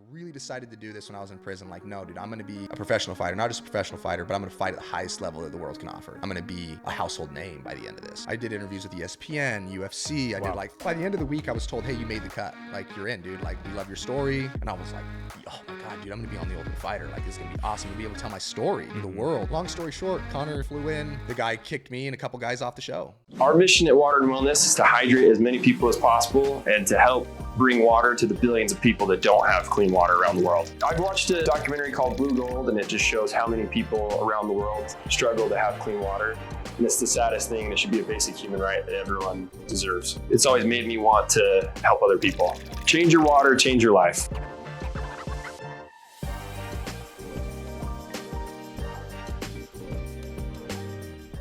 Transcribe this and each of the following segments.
really decided to do this when I was in prison. Like, no, dude, I'm going to be a professional fighter, not just a professional fighter, but I'm going to fight at the highest level that the world can offer. I'm going to be a household name by the end of this. I did interviews with ESPN, UFC. I did like, by the end of the week, I was told, hey, you made the cut. Like, you're in, dude. Like, we love your story. And I was like, oh my God, dude, I'm going to be on the Ultimate Fighter. Like, this is going to be awesome to be able to tell my story to the world. Long story short, Connor flew in. The guy kicked me and a couple guys off the show. Our mission at Water and Wellness is to hydrate as many people as possible and to help bring water to the billions of people that don't have clean water around the world. I've watched a documentary called Blue Gold, and it just shows how many people around the world struggle to have clean water. And it's the saddest thing. It should be a basic human right that everyone deserves. It's always made me want to help other people. Change your water, change your life.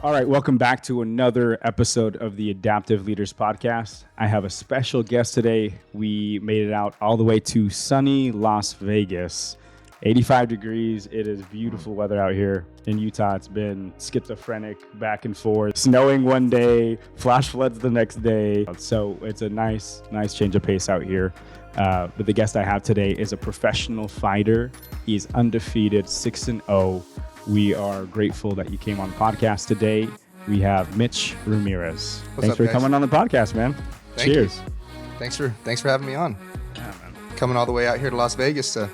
All right, welcome back to another episode of the Adaptive Leaders Podcast. I have a special guest today. We made it out all the way to sunny Las Vegas. 85 degrees. It is beautiful weather out here in Utah. It's been schizophrenic back and forth. Snowing one day, flash floods the next day. So it's a nice change of pace out here. But the guest I have today is a professional fighter. He's undefeated, 6-0. We are grateful that you came on the podcast today. We have Mitch Ramirez. Thanks for coming on the podcast, man. Cheers. Thanks for having me on. Yeah, man. Coming all the way out here to Las Vegas to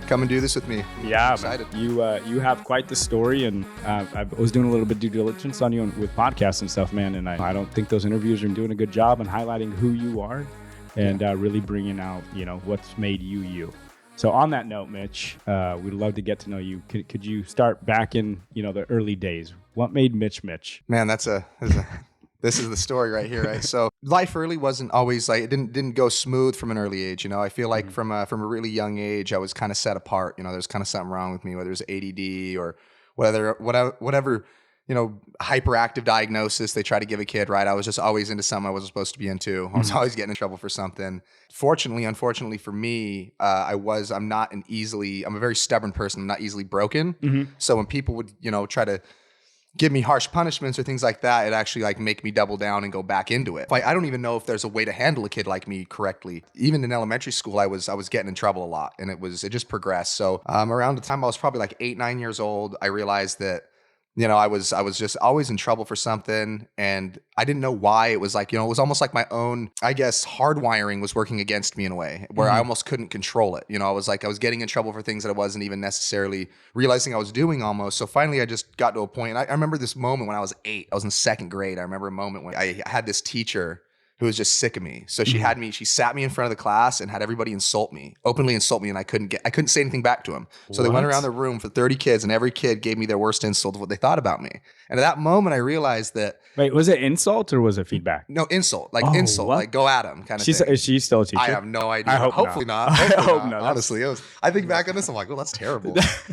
come and do this with me. Yeah, I'm excited. You have quite the story, and I was doing a little bit of due diligence on you with podcasts and stuff, man. And I don't think those interviews are doing a good job on highlighting who you are and really bringing out what's made you you. So on that note, Mitch, we'd love to get to know you. Could you start back in the early days? What made Mitch Mitch? Man, this is the story right here, right? So life early wasn't always like, it didn't go smooth from an early age. I feel like from a really young age, I was kind of set apart. There's kind of something wrong with me, whether it's ADD or whatever hyperactive diagnosis they try to give a kid, right? I was just always into something I wasn't supposed to be into. I was always getting in trouble for something. Unfortunately for me, I'm a very stubborn person. I'm not easily broken. So when people would, try to give me harsh punishments or things like that, it actually make me double down and go back into it. I don't even know if there's a way to handle a kid like me correctly. Even in elementary school, I was getting in trouble a lot, and it just progressed. So around the time I was probably like 8-9 years old, I realized that I was just always in trouble for something, and I didn't know why. It was like, it was almost like my own, I guess, hardwiring was working against me in a way where I almost couldn't control it. I was getting in trouble for things that I wasn't even necessarily realizing I was doing almost. So finally I just got to a point, and I remember this moment when I was 8, I was in 2nd grade. I remember a moment when I had this teacher who was just sick of me. So she sat me in front of the class and had everybody openly insult me, and I couldn't say anything back to him. So they went around the room for 30 kids, and every kid gave me their worst insult of what they thought about me. And at that moment, I realized that. Wait, was it insult or was it feedback? No, insult. Insult. What? Like, go at him kind of thing. Is she still a teacher? I have no idea. I hope Hopefully not. I hope not. Honestly, I think back on this, I'm like, well, that's terrible. That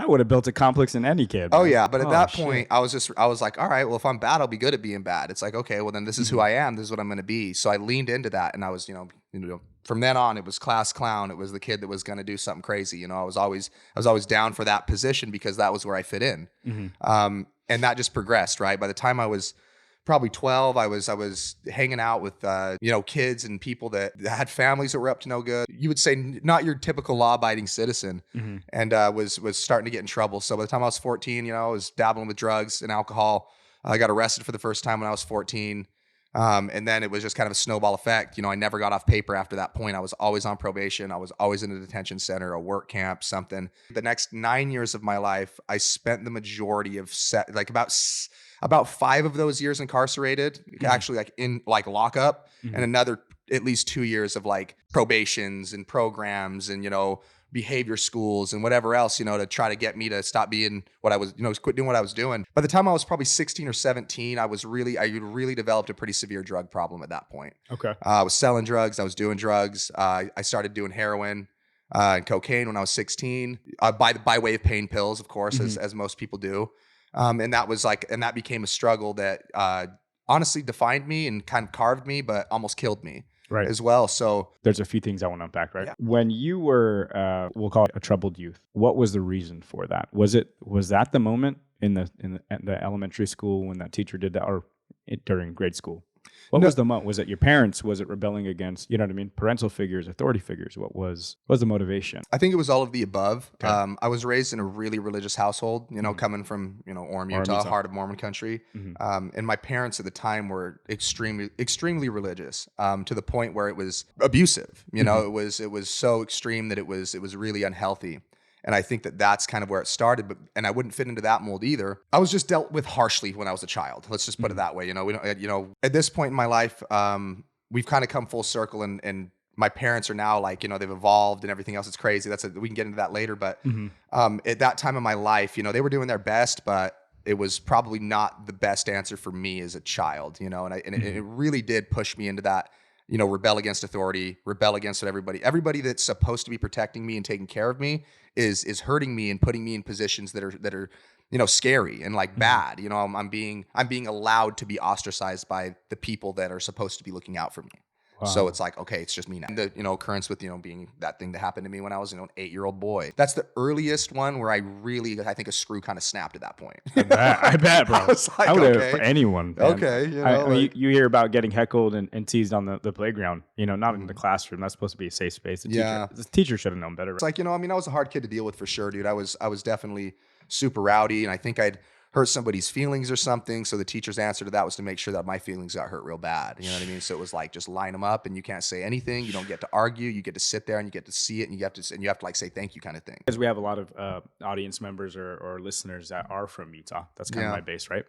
would have built a complex in any kid. Oh, yeah. But at that point, I was like, all right, well, if I'm bad, I'll be good at being bad. It's like, okay, well, then this is who I am. This is what I'm going to be. So I leaned into that, and I was, from then on, it was class clown. It was the kid that was going to do something crazy. I was always down for that position because that was where I fit in. And that just progressed, right? By the time I was probably 12, I was hanging out with, kids and people that had families that were up to no good. You would say not your typical law-abiding citizen, and was starting to get in trouble. So by the time I was 14, I was dabbling with drugs and alcohol. I got arrested for the first time when I was 14. And then it was just kind of a snowball effect. I never got off paper after that point. I was always on probation. I was always in a detention center, a work camp, something. The next 9 years of my life, I spent the majority of about 5 of those years incarcerated, actually in lockup, and another at least 2 years of probations and programs and, behavior schools and whatever else, to try to get me to stop being what I was, quit doing what I was doing. By the time I was probably 16 or 17, I really developed a pretty severe drug problem at that point. Okay. I was selling drugs. I was doing drugs. I started doing heroin and cocaine when I was 16, by way of pain pills, of course, as most people do. And that became a struggle that honestly defined me and kind of carved me, but almost killed me. Right. As well. So there's a few things I want to unpack, right? Yeah. When you were, we'll call it a troubled youth, what was the reason for that? Was that the moment in the elementary school when that teacher did that, or during grade school? What was the was it your parents? Was it rebelling against, you know what I mean? Parental figures, authority figures. What was the motivation? I think it was all of the above. Okay. I was raised in a really religious household, coming from, Orem, Utah, heart of Mormon country. And my parents at the time were extremely religious, to the point where it was abusive. It was so extreme that it was really unhealthy. And I think that that's kind of where it started, and I wouldn't fit into that mold either. I was just dealt with harshly when I was a child. Let's just put it that way. We don't, at this point in my life, we've kind of come full circle, and my parents are now like, they've evolved and everything else. It's crazy. We can get into that later. But at that time of my life, they were doing their best, but it was probably not the best answer for me as a child, and it really did push me into that. Rebel against authority, rebel against what everybody that's supposed to be protecting me and taking care of me is hurting me and putting me in positions that are scary and like bad. I'm being allowed to be ostracized by the people that are supposed to be looking out for me. Wow. So it's like, okay, it's just me now. The occurrence with being that thing that happened to me when I was an 8-year-old boy. That's the earliest one where I think a screw kind of snapped at that point. I bet, bro. I would have for anyone. Man. Okay, you hear about getting heckled and teased on the playground. Not in the classroom. That's supposed to be a safe space. The teacher should have known better. It's like I was a hard kid to deal with for sure, dude. I was definitely super rowdy, and I think I'd hurt somebody's feelings or something. So the teacher's answer to that was to make sure that my feelings got hurt real bad. You know what I mean? So it was like, just line them up and you can't say anything. You don't get to argue. You get to sit there and you get to see it and you have to like say thank you kind of thing. Because we have a lot of audience members or listeners that are from Utah. That's kind of my base, right?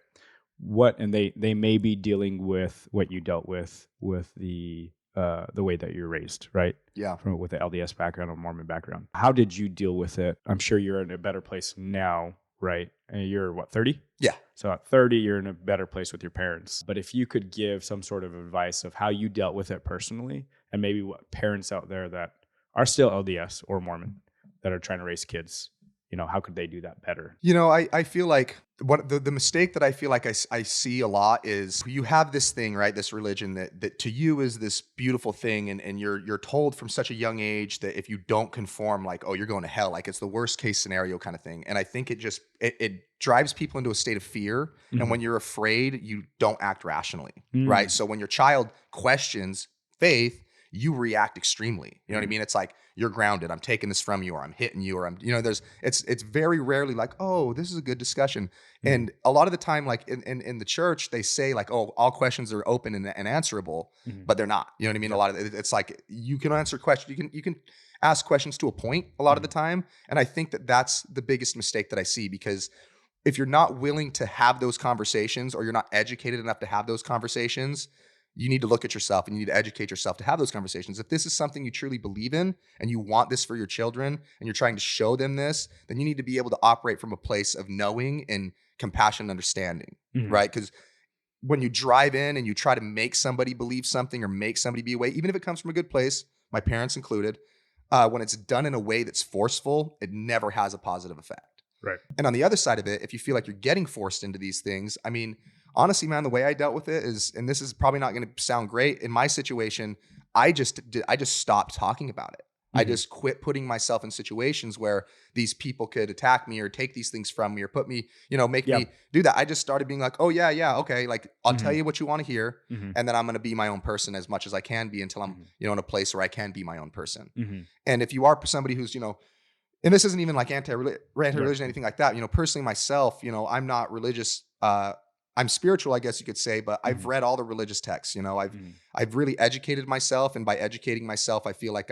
And they may be dealing with what you dealt with the way that you're raised, right? Yeah. With the LDS background or Mormon background. How did you deal with it? I'm sure you're in a better place now, right? And you're 30? Yeah. So at 30, you're in a better place with your parents. But if you could give some sort of advice of how you dealt with it personally, and maybe what parents out there that are still LDS or Mormon that are trying to raise kids, how could they do that better? I feel like what the mistake that I feel like I see a lot is you have this thing, right? This religion that to you is this beautiful thing. And you're told from such a young age that if you don't conform, like, oh, you're going to hell. Like it's the worst case scenario kind of thing. And I think it drives people into a state of fear. Mm-hmm. And when you're afraid, you don't act rationally, right? So when your child questions faith, you react extremely. You know what I mean? It's like, you're grounded. I'm taking this from you, or I'm hitting you, or it's very rarely like, oh, this is a good discussion. Mm-hmm. And a lot of the time, like in the church, they say like, oh, all questions are open and answerable, but they're not. You know what I mean? Yeah. A lot of it's like, you can answer questions. You can ask questions to a point a lot of the time. And I think that's the biggest mistake that I see, because if you're not willing to have those conversations, or you're not educated enough to have those conversations, you need to look at yourself and you need to educate yourself to have those conversations. If this is something you truly believe in and you want this for your children and you're trying to show them this, then you need to be able to operate from a place of knowing and compassion and understanding, right? Because when you drive in and you try to make somebody believe something or make somebody be away, even if it comes from a good place, my parents included, when it's done in a way that's forceful, it never has a positive effect. Right. And on the other side of it, if you feel like you're getting forced into these things, I mean, honestly, man, the way I dealt with it is, and this is probably not going to sound great in my situation, I just stopped talking about it. I just quit putting myself in situations where these people could attack me or take these things from me or put me, make me do that. I just started being like, oh yeah, okay. Like I'll tell you what you want to hear. And then I'm going to be my own person as much as I can be until I'm, in a place where I can be my own person. And if you are somebody who's, and this isn't even like anti-religion, anything like that, personally myself, I'm not religious, I'm spiritual, I guess you could say, but I've read all the religious texts. I've really educated myself, and by educating myself, I feel like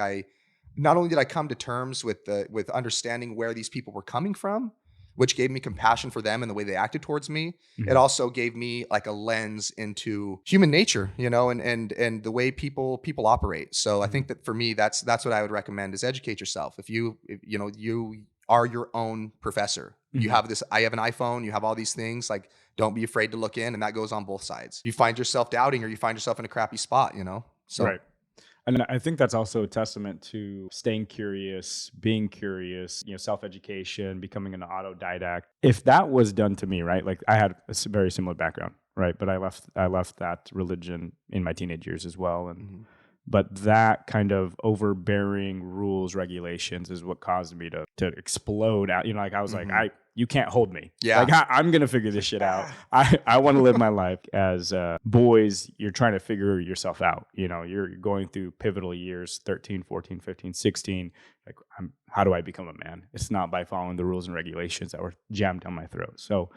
not only did I come to terms with understanding where these people were coming from, which gave me compassion for them and the way they acted towards me. It also gave me like a lens into human nature, and the way people operate. So I think that for me, that's what I would recommend, is educate yourself. If you are your own professor, you have I have an iPhone, you have all these things, like, don't be afraid to look in, and that goes on both sides. You find yourself doubting, or you find yourself in a crappy spot, So. Right. And I think that's also a testament to staying curious, being curious, self-education, becoming an autodidact. If that was done to me, right? Like I had a very similar background, right? But I left that religion in my teenage years as well. And but that kind of overbearing rules, regulations is what caused me to explode out. Like I was like, you can't hold me. Yeah. Like I'm going to figure this shit out. I want to live my life as boys. You're trying to figure yourself out. You know, you're going through pivotal years, 13, 14, 15, 16. Like, how do I become a man? It's not by following the rules and regulations that were jammed down my throat. So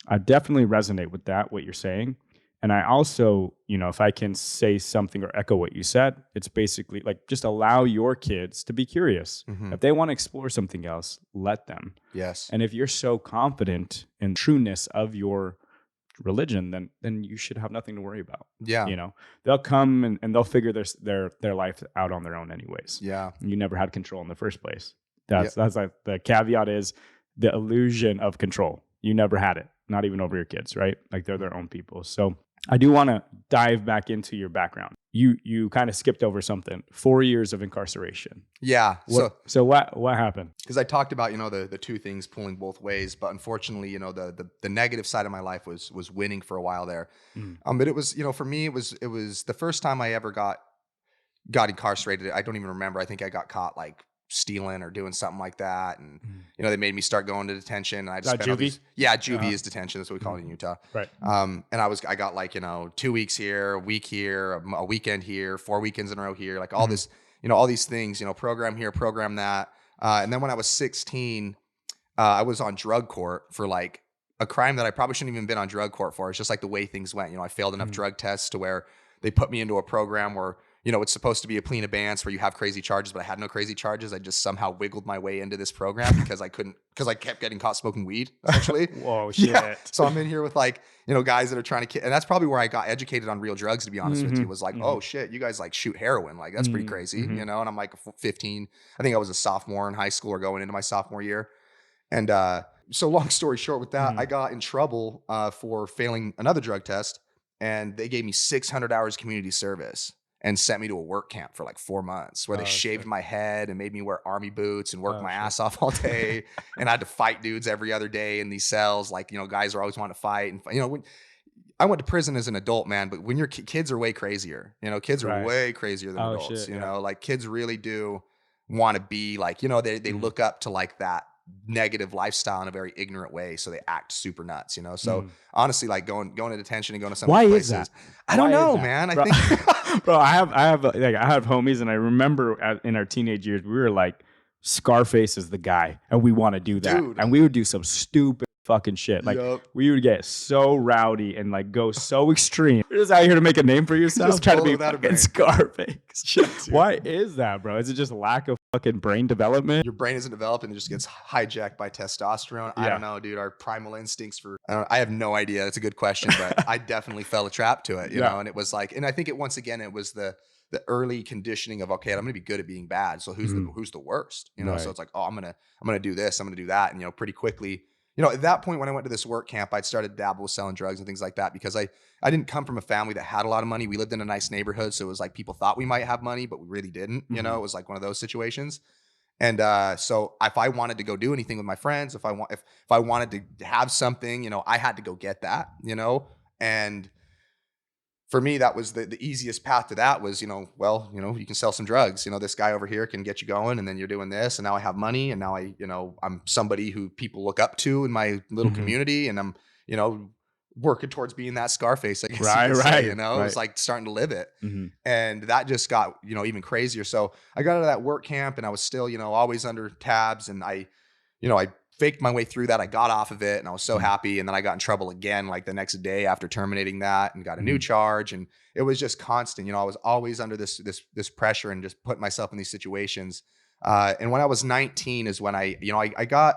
I definitely resonate with that, what you're saying. And I also, you know, if I can say something or echo what you said, it's basically like just allow your kids to be curious. If they want to explore something else, let them. Yes. And if you're so confident in the trueness of your religion, then you should have nothing to worry about. Yeah. You know, they'll come and they'll figure their life out on their own anyways. Yeah. You never had control in the first place. That's like the caveat is the illusion of control. You never had it, not even over your kids, right? Like they're their own people. So I do want to dive back into your background. You kind of skipped over something. 4 years of incarceration. Yeah. So what happened? Because I talked about, you know, the two things pulling both ways, but unfortunately, you know, the negative side of my life was winning for a while there. But it was, you know, for me, it was the first time I ever got incarcerated. I don't even remember. I think I got caught like stealing or doing something like that, and you know, they made me start going to detention. And I just spent all these, juvie is detention. That's what we call it in Utah. Right. And I got like, you know, 2 weeks here, a week here, a weekend here, 4 weekends in a row here, like all this, you know, all these things, you know, program here, program that. And then when I was 16, I was on drug court for like a crime that I probably shouldn't even been on drug court for. It's just like the way things went. You know, I failed enough drug tests to where they put me into a program where, you know, it's supposed to be a clean abeyance where you have crazy charges, but I had no crazy charges. I just somehow wiggled my way into this program because I kept getting caught smoking weed, essentially. Whoa, shit. Yeah. So I'm in here with like, you know, guys that are trying to, and that's probably where I got educated on real drugs, to be honest with you, was like, oh shit, you guys like shoot heroin. Like that's pretty crazy, you know? And I'm like 15, I think I was a sophomore in high school or going into my sophomore year. And so long story short with that, I got in trouble for failing another drug test, and they gave me 600 hours community service and sent me to a work camp for like 4 months where they shaved my head and made me wear army boots and work my ass off all day. And I had to fight dudes every other day in these cells. Like, you know, guys are always wanting to fight. And, you know, when I went to prison as an adult, man, but when your kids are way crazier, you know, kids are way crazier than adults, you know, like kids really do want to be like, you know, they look up to like that negative lifestyle in a very ignorant way, so they act super nuts, you know. So honestly, like going to detention and going to some places, is that? I don't know, man. I think, bro, I have homies, and I remember in our teenage years, we were like, Scarface is the guy, and we want to do that, and we would do some stupid fucking shit. Like we would get so rowdy and like go so extreme. You're just out here to make a name for yourself, just trying to be fucking Scarface. Why is that, bro? Is it just lack of fucking brain development? Your brain isn't developed and it just gets hijacked by testosterone. I don't know, dude. Our primal instincts I have no idea. That's a good question, but I definitely fell a trap to it, you know. And it was like, and I think it was the early conditioning of, okay, I'm gonna be good at being bad. So who's the worst, you know? So it's like, oh, I'm gonna do this, I'm gonna do that, and you know, pretty quickly. You know, at that point when I went to this work camp, I'd started to dabble with selling drugs and things like that because I didn't come from a family that had a lot of money. We lived in a nice neighborhood, so it was like people thought we might have money, but we really didn't. You know, it was like one of those situations. And so if I wanted to go do anything with my friends, if I wanted to have something, you know, I had to go get that, you know. And for me, that was the easiest path to that was, you know, well, you know, you can sell some drugs. You know, this guy over here can get you going, and then you're doing this, and now I have money, and now I'm somebody who people look up to in my little community, and I'm, you know, working towards being that Scarface, I guess you could say, you know. It was like starting to live it. And that just got, you know, even crazier. So I got out of that work camp, and I was still, you know, always under tabs, and I faked my way through that. I got off of it and I was so happy. And then I got in trouble again, like the next day after terminating that, and got a new charge. And it was just constant. You know, I was always under this pressure and just putting myself in these situations. And when I was 19 is when I got,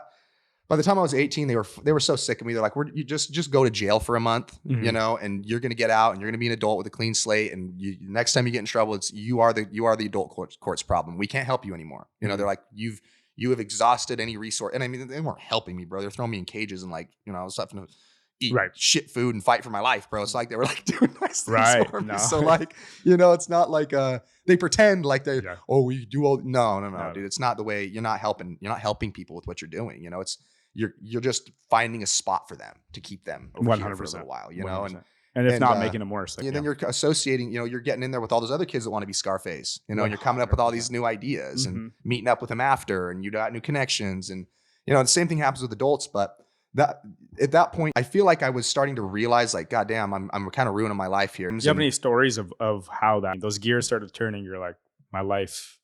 by the time I was 18, they were so sick of me. They're like, you just go to jail for a month, you know, and you're going to get out and you're going to be an adult with a clean slate. And next time you get in trouble, it's you are the adult court's problem. We can't help you anymore. You know, they're like, you have exhausted any resource. And I mean, they weren't helping me, bro. They're throwing me in cages and like, you know, I was having to eat shit food and fight for my life, bro. It's like they were like doing nice things for me. No. So like, you know, it's not like they pretend like they we do all no, dude. It's not the way. You're not helping people with what you're doing. You know, it's you're just finding a spot for them to keep them over here for a little while, you know, 100%. And it's not making them worse. Like, then you're associating, you know, you're getting in there with all those other kids that want to be Scarface, you know, and you're coming up with all these new ideas and meeting up with them after, and you got new connections. And, you know, the same thing happens with adults, but that at that point, I feel like I was starting to realize, like, God damn, I'm kind of ruining my life here. Do you have any stories of how those gears started turning? You're like, my life,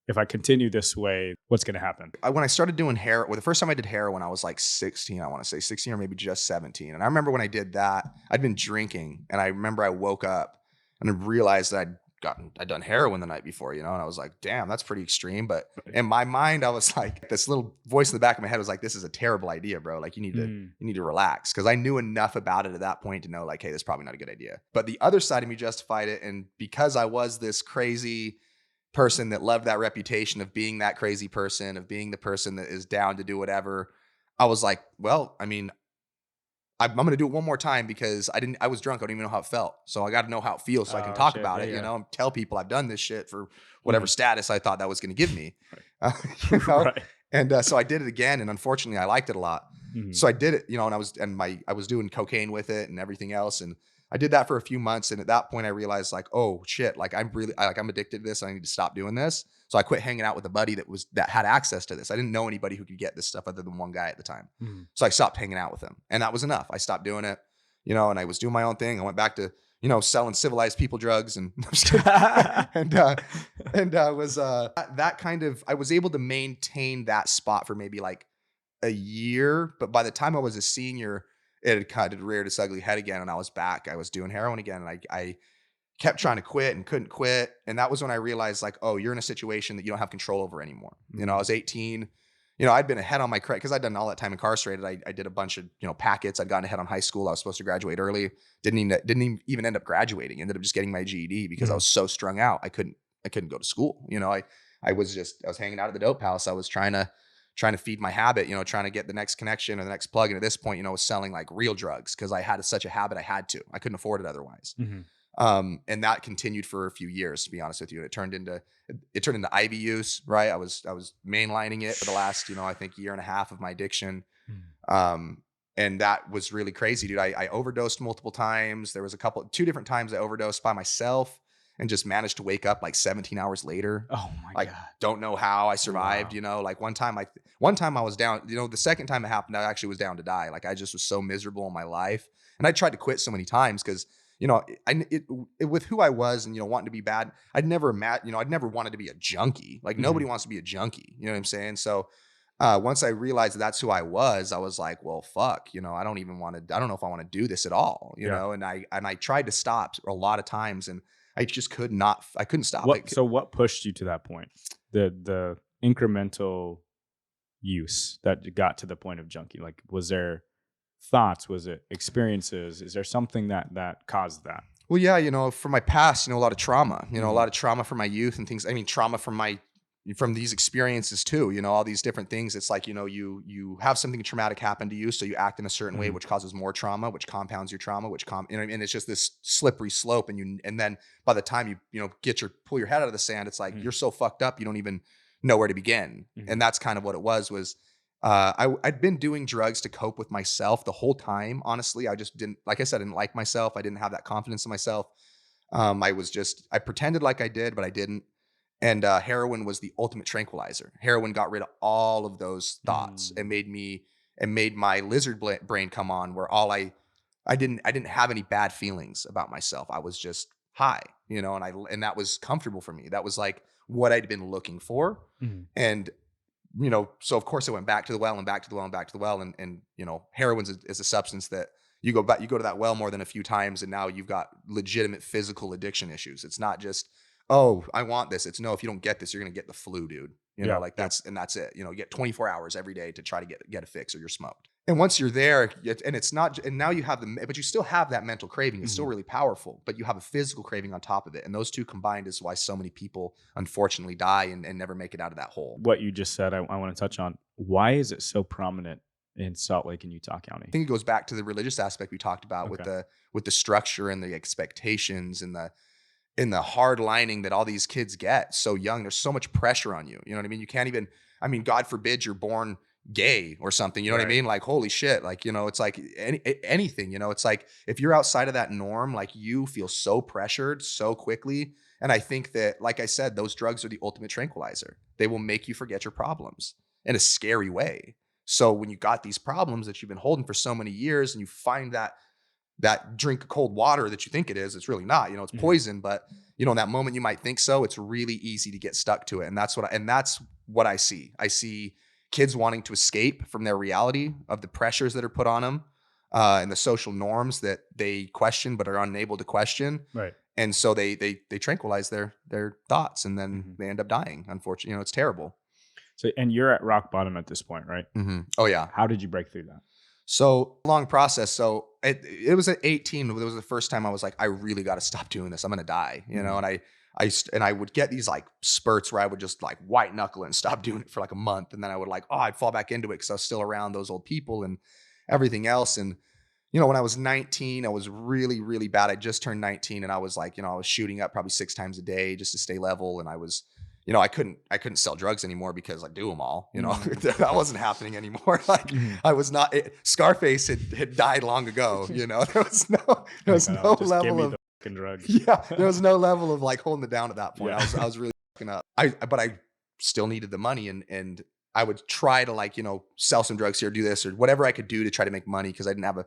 if I continue this way, what's going to happen? When I started doing heroin, the first time I did heroin, I was like 16, I want to say 16 or maybe just 17. And I remember when I did that, I'd been drinking, and I remember I woke up and I realized that I'd done heroin the night before, and I was like, damn, that's pretty extreme. But in my mind, I was like, this little voice in the back of my head was like, this is a terrible idea, bro. Like, you need to relax. Cause I knew enough about it at that point to know, like, hey, this is probably not a good idea. But the other side of me justified it. And because I was this crazy person that loved that reputation of being that crazy person, of being the person that is down to do whatever, I was like, well, I mean, I'm going to do it one more time because I was drunk. I don't even know how it felt. So I got to know how it feels so I can talk about it, and tell people I've done this shit for whatever status I thought that was going to give me. Right. And so I did it again. And unfortunately I liked it a lot. So I did it, and I was doing cocaine with it and everything else. And I did that for a few months. And at that point I realized, like, oh shit, like I'm addicted to this. I need to stop doing this. So I quit hanging out with a buddy that had access to this. I didn't know anybody who could get this stuff other than one guy at the time. So I stopped hanging out with him, and that was enough. I stopped doing it, and I was doing my own thing. I went back to, selling civilized people drugs and was that kind of, I was able to maintain that spot for maybe like a year. But by the time I was a senior, it had kind of reared its ugly head again, and I was back. I was doing heroin again, and I kept trying to quit and couldn't quit. And that was when I realized, like, oh, you're in a situation that you don't have control over anymore. I was 18, I'd been ahead on my credit because I'd done all that time incarcerated. I did a bunch of, packets. I'd gotten ahead on high school. I was supposed to graduate early. Didn't even end up graduating. Ended up just getting my GED because I was so strung out. I couldn't go to school. I was hanging out at the dope house. I was trying to feed my habit, trying to get the next connection or the next plug. And at this point, I was selling like real drugs because I had such a habit. I couldn't afford it otherwise. And that continued for a few years, to be honest with you. It turned into IV use, right? I was mainlining it for the last, I think year and a half of my addiction. And that was really crazy, dude. I overdosed multiple times. There was two different times I overdosed by myself and just managed to wake up like 17 hours later. Oh my God. Don't know how I survived, like one time I was down, the second time it happened, I actually was down to die. Like I just was so miserable in my life. And I tried to quit so many times because with who I was and, wanting to be bad, I'd never wanted to be a junkie. Like nobody wants to be a junkie. You know what I'm saying? So once I realized that's who I was like, well, fuck, I don't know if I want to do this at all, know? And I tried to stop a lot of times and I just couldn't stop it. So what pushed you to that point? The incremental use that got to the point of junkie? Like, was there thoughts? Was it experiences? Is there something that caused that? Well, yeah, from my past, a lot of trauma, a lot of trauma from my youth and things. I mean, trauma from these experiences too, all these different things. It's like, you have something traumatic happen to you. So you act in a certain way, which causes more trauma, which compounds your trauma, and it's just this slippery slope. And then by the time you pull your head out of the sand, it's like, you're so fucked up. You don't even know where to begin. And that's kind of what it was I'd been doing drugs to cope with myself the whole time. Honestly, I just didn't, like I said, I didn't like myself. I didn't have that confidence in myself. I pretended like I did, but I didn't. And heroin was the ultimate tranquilizer. Heroin got rid of all of those thoughts and made my lizard brain come on, where I didn't have any bad feelings about myself. I was just high, and that was comfortable for me. That was like what I'd been looking for. And so of course I went back to the well and back to the well and back to the well. And heroin is a substance that you go to that well more than a few times. And now you've got legitimate physical addiction issues. It's not just, oh, I want this. It's no, if you don't get this, you're going to get the flu, dude. That's it. You get 24 hours every day to try to get a fix or you're smoked. And once you're there, and it's not, and now you have but you still have that mental craving. It's still really powerful, but you have a physical craving on top of it. And those two combined is why so many people unfortunately die and never make it out of that hole. What you just said, I want to touch on. Why is it so prominent in Salt Lake and Utah County? I think it goes back to the religious aspect we talked about with the structure and the expectations and the hard lining that all these kids get so young. There's so much pressure on you. You know what I mean? You can't even, God forbid you're born gay or something, you know what I mean? Like, holy shit. Like, it's like anything, it's like, if you're outside of that norm, like you feel so pressured so quickly. And I think that, like I said, those drugs are the ultimate tranquilizer. They will make you forget your problems in a scary way. So when you got these problems that you've been holding for so many years and you find that drink of cold water that you think it is, it's really not, you know, it's poison, but you know, in that moment you might think so, it's really easy to get stuck to it. And that's what I see. I see kids wanting to escape from their reality of the pressures that are put on them, and the social norms that they question but are unable to question. Right. And so they tranquilize their thoughts, and then they end up dying. Unfortunately, you know, it's terrible. So, and you're at rock bottom at this point, right? Oh yeah. How did you break through that? So long process. So it was at 18. It was the first time I was like, I really got to stop doing this. I'm going to die, you know? And I would get these like spurts where I would just like white knuckle it and stop doing it for like a month. And then I would like, I'd fall back into it because I was still around those old people and everything else. And, you know, when I was 19, I was really, really bad. I just turned 19 and I was like, you know, I was shooting up probably 6 times a day just to stay level. And I was, you know, I couldn't sell drugs anymore because I do them all, you know, that wasn't happening anymore. Like I was not, Scarface had died long ago, you know, there was no level of drugs. Yeah. There was no level of like holding it down at that point. Yeah. I was really fucking up. But I still needed the money and I would try to like, you know, sell some drugs here, do this or whatever I could do to try to make money. Cause I didn't have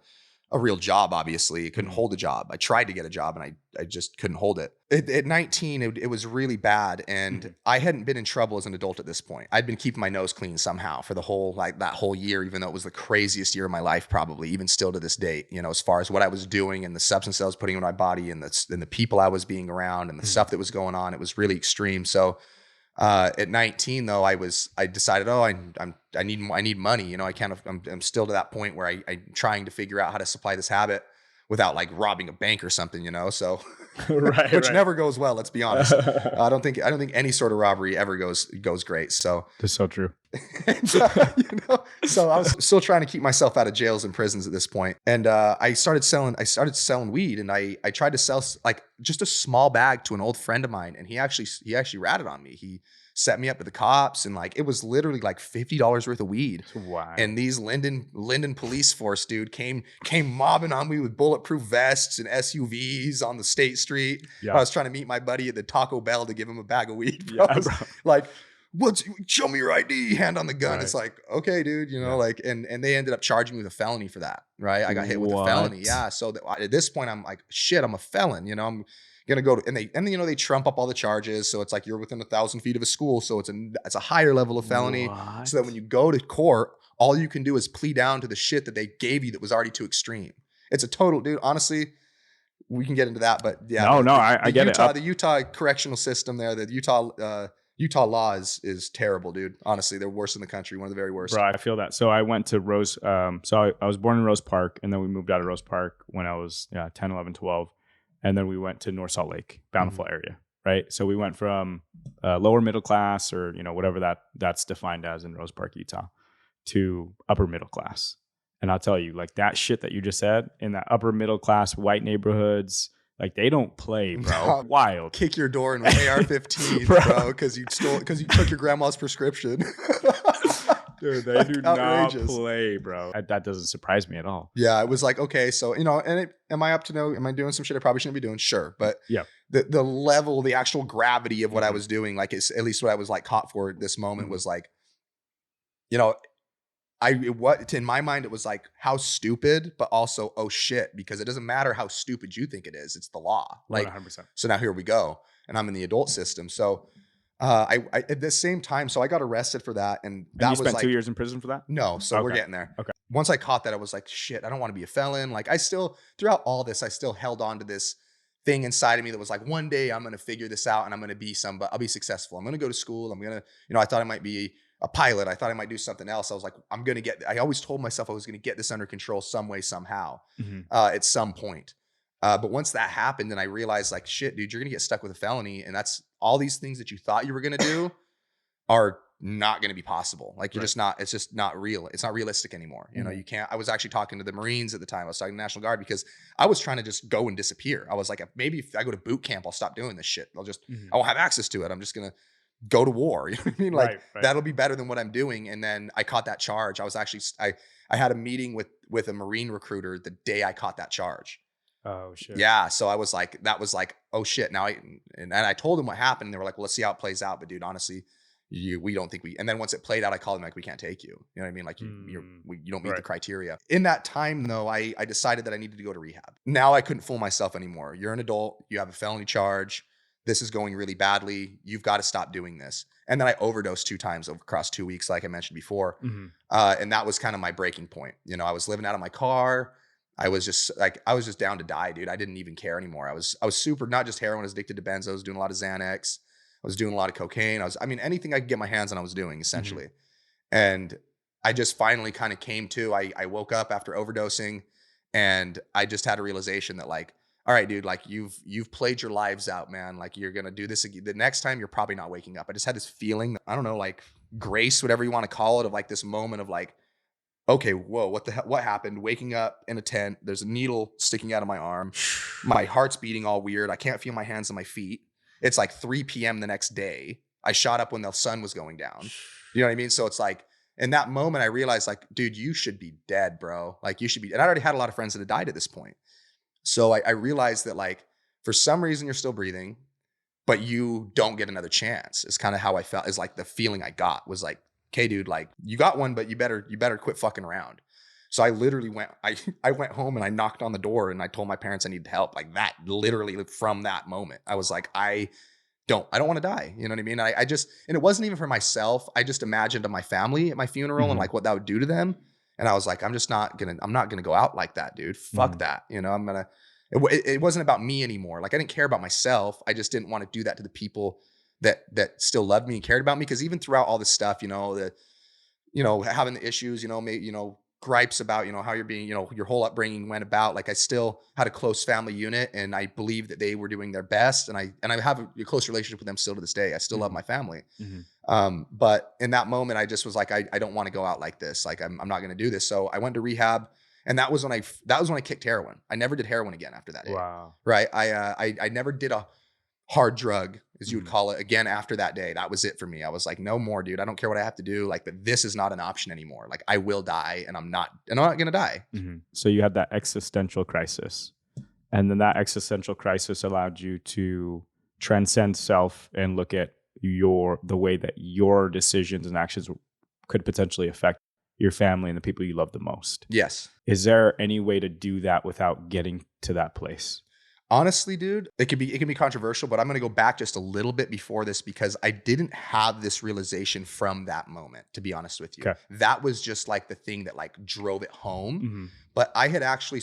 a real job, obviously. I couldn't hold a job. I tried to get a job and I just couldn't hold it. At 19, it was really bad. And I hadn't been in trouble as an adult at this point. I'd been keeping my nose clean somehow for the whole, like that whole year, even though it was the craziest year of my life, probably even still to this date, you know, as far as what I was doing and the substance I was putting in my body and the people I was being around and the stuff that was going on. It was really extreme. So at 19 though, I decided, I need money. You know, I'm still to that point where I'm trying to figure out how to supply this habit without like robbing a bank or something, you know? So, which never goes well. Let's be honest. I don't think any sort of robbery ever goes great. So that's so true. You know, so I was still trying to keep myself out of jails and prisons at this point. And I started selling weed and I tried to sell like just a small bag to an old friend of mine. And he actually ratted on me. He set me up with the cops and like, it was literally like $50 worth of weed. Wow. And these Linden police force dude came mobbing on me with bulletproof vests and SUVs on the State Street. Yeah. I was trying to meet my buddy at the Taco Bell to give him a bag of weed. Bro. Yeah, bro. Like, show me your ID, hand on the gun. Right. It's like, okay, dude, you know, like, and they ended up charging me with a felony for that. Right. I got hit with a felony. Yeah. So at this point I'm like, shit, I'm a felon, you know, I'm going to go to, and you know, they trump up all the charges. So it's like, you're within 1,000 feet of a school. So it's a higher level of felony. What? So that when you go to court, all you can do is plead down to the shit that they gave you that was already too extreme. It's a total, dude, honestly, we can get into that, but yeah. I get it. The Utah correctional system there, the Utah law is terrible, dude. Honestly, they're worse in the country. One of the very worst. Bro, I feel that. So I went to Rose. I was born in Rose Park, and then we moved out of Rose Park when I was 10, 11, 12. And then we went to North Salt Lake, Bountiful area, right? So we went from lower middle class, or you know, whatever that's defined as in Rose Park, Utah, to upper middle class. And I'll tell you, like that shit that you just said in that upper middle class white neighborhoods, like they don't play, bro. Wild. Kick your door in with AR-15, bro, because you took your grandma's prescription. Dude, they do not play, bro. That doesn't surprise me at all. Yeah, it was like, okay, so, you know, and am I doing some shit I probably shouldn't be doing? Sure. But yeah, the level, the actual gravity of what I was doing, like it's, at least what I was like caught for at this moment was like, you know, in my mind, it was like, how stupid, but also, oh shit, because it doesn't matter how stupid you think it is. It's the law. Like, 100%. So now here we go. And I'm in the adult system. So I at the same time, so I got arrested for that. And that was like 2 years in prison for that? No. So we're getting there. Okay. Once I caught that, I was like, shit, I don't want to be a felon. Like throughout all this, I still held on to this thing inside of me that was like, one day I'm going to figure this out and I'm going to be somebody, I'll be successful. I'm going to go to school. I'm going to, you know, I thought I might be a pilot. I thought I might do something else. I was like, I always told myself I was going to get this under control some way, somehow, at some point. But once that happened and I realized like, shit, dude, you're going to get stuck with a felony. And that's all these things that you thought you were going to do are not going to be possible. Like it's just not real. It's not realistic anymore. You know, you can't, I was actually talking to the Marines at the time. I was talking to the National Guard because I was trying to just go and disappear. I was like, maybe if I go to boot camp, I'll stop doing this shit. I won't have access to it. I'm just going to go to war. You know what I mean? Like that'll be better than what I'm doing. And then I caught that charge. I was actually, I had a meeting with a Marine recruiter the day I caught that charge. Oh shit. Yeah. So I was like, oh shit. Now I told them what happened. And they were like, well, let's see how it plays out. But dude, honestly, we don't think and then once it played out, I called him like, we can't take you. You know what I mean? Like you don't meet the Right. criteria. In that time though, I decided that I needed to go to rehab. Now I couldn't fool myself anymore. You're an adult, you have a felony charge. This is going really badly. You've got to stop doing this. And then I overdosed 2 times across 2 weeks, like I mentioned before. And that was kind of my breaking point. You know, I was living out of my car. I was just down to die, dude. I didn't even care anymore. I was super, not just heroin, I was addicted to benzos, I was doing a lot of Xanax. I was doing a lot of cocaine. Anything I could get my hands on, I was doing essentially. And I just finally kind of came to, I woke up after overdosing and I just had a realization that like, all right, dude, like you've played your lives out, man. Like you're going to do this again. The next time you're probably not waking up. I just had this feeling, I don't know, like grace, whatever you want to call it, of like this moment of like, okay, whoa, what the hell, what happened? Waking up in a tent, there's a needle sticking out of my arm. My heart's beating all weird. I can't feel my hands and my feet. It's like 3 p.m. the next day. I shot up when the sun was going down. You know what I mean? So it's like, in that moment, I realized like, dude, you should be dead, bro. Like you should be, and I already had a lot of friends that had died at this point. So I realized that like, for some reason you're still breathing, but you don't get another chance. It's kind of how I felt, is like the feeling I got was like, okay, dude, like you got one, but you better quit fucking around. So I literally I went home and I knocked on the door and I told my parents I needed help. Like that, literally from that moment, I was like, I don't want to die. You know what I mean? I just, and it wasn't even for myself. I just imagined my family at my funeral and like what that would do to them. And I was like, I'm not gonna go out like that, dude. Fuck that. You know, it wasn't about me anymore. Like I didn't care about myself. I just didn't want to do that to the people that still loved me and cared about me. Cause even throughout all this stuff, you know, having the issues, gripes about, how you're being, your whole upbringing went about, like I still had a close family unit and I believe that they were doing their best. And I have a close relationship with them still to this day. I still love my family. But in that moment, I just was like, I don't want to go out like this. Like, I'm not going to do this. So I went to rehab, and that was when I kicked heroin. I never did heroin again after that day. Wow. Right. I never did a hard drug, as you would call it, again after that day. That was it for me. I was like, no more, dude. I don't care what I have to do. Like, but this is not an option anymore. Like, I will die, and I'm not going to die. So you had that existential crisis, and then that existential crisis allowed you to transcend self and look at the way that your decisions and actions could potentially affect your family and the people you love the most. Yes. Is there any way to do that without getting to that place? Honestly, dude, it can be controversial, but I'm going to go back just a little bit before this, because I didn't have this realization from that moment, to be honest with you. Okay. That was just like the thing that like drove it home. But I had actually,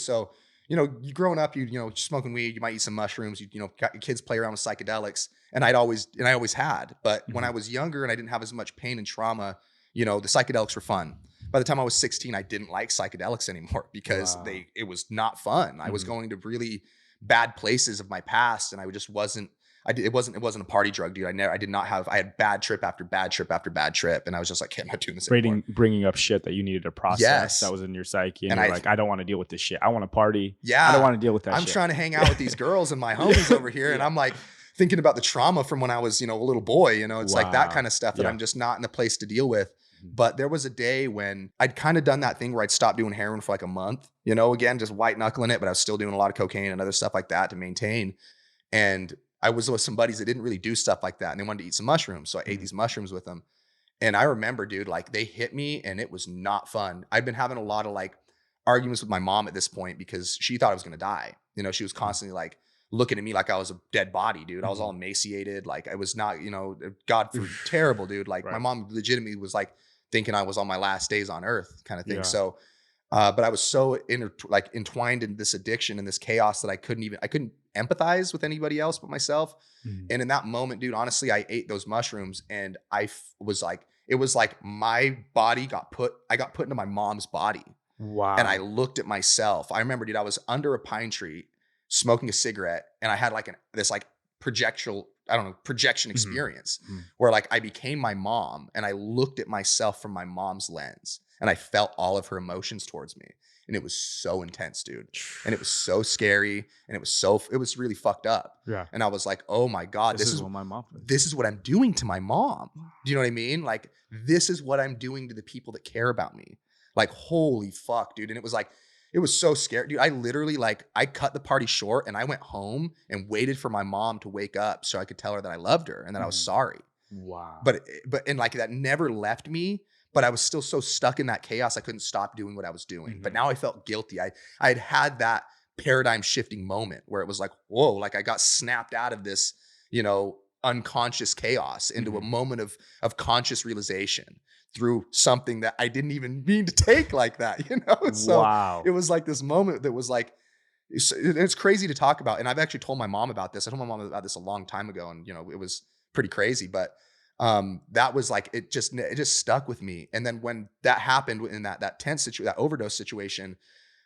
you growing up, smoking weed, you might eat some mushrooms, got your kids play around with psychedelics, and I always had. But when I was younger and I didn't have as much pain and trauma, the psychedelics were fun. By the time I was 16, I didn't like psychedelics anymore because it was not fun. I was going to really bad places of my past, and I just wasn't. It wasn't a party drug, dude. I had bad trip after bad trip after bad trip, and I was just like, hey, I'm not doing this anymore. Bringing up shit that you needed to process. Yes. That was in your psyche, and you're like, I don't want to deal with this shit. I want to party. Yeah, I don't want to deal with that. I'm trying to hang out with these girls and my homies over here, and I'm like thinking about the trauma from when I was, a little boy. It's like that kind of stuff that I'm just not in the place to deal with. But there was a day when I'd kind of done that thing where I'd stopped doing heroin for like a month, again, just white knuckling it, but I was still doing a lot of cocaine and other stuff like that to maintain. And I was with some buddies that didn't really do stuff like that, and they wanted to eat some mushrooms. So I ate these mushrooms with them. And I remember, dude, like they hit me and it was not fun. I'd been having a lot of like arguments with my mom at this point because she thought I was going to die. She was constantly like looking at me like I was a dead body, dude. I was all emaciated. Like I was not, God forbid, terrible, dude. Like my mom legitimately was like thinking I was on my last days on earth kind of thing. Yeah. So, but I was so entwined in this addiction and this chaos that I couldn't empathize with anybody else but myself. And in that moment, dude, honestly, I ate those mushrooms and was like, it was like my body I got put into my mom's body. Wow. And I looked at myself. I remember, dude, I was under a pine tree smoking a cigarette, and I had like this projection experience where like I became my mom, and I looked at myself from my mom's lens, and I felt all of her emotions towards me. And it was so intense, dude. And it was so scary, and it was really fucked up. Yeah. And I was like, oh my God, this is what my mom did. This is what I'm doing to my mom. Do you know what I mean? Like, this is what I'm doing to the people that care about me. Like, holy fuck, dude. And it was like, it was so scary, dude. I literally I cut the party short, and I went home and waited for my mom to wake up so I could tell her that I loved her and that I was sorry. Wow. But and like that never left me. But I was still so stuck in that chaos, I couldn't stop doing what I was doing. But now I felt guilty. I had that paradigm shifting moment where it was like, whoa, like I got snapped out of this, unconscious chaos into a moment of conscious realization through something that I didn't even mean to take like that, So Wow. it was like this moment that was like, it's crazy to talk about. And I've actually told my mom about this. I told my mom about this a long time ago, and it was pretty crazy, but that was like, it just stuck with me. And then when that happened in that tense situation, that overdose situation,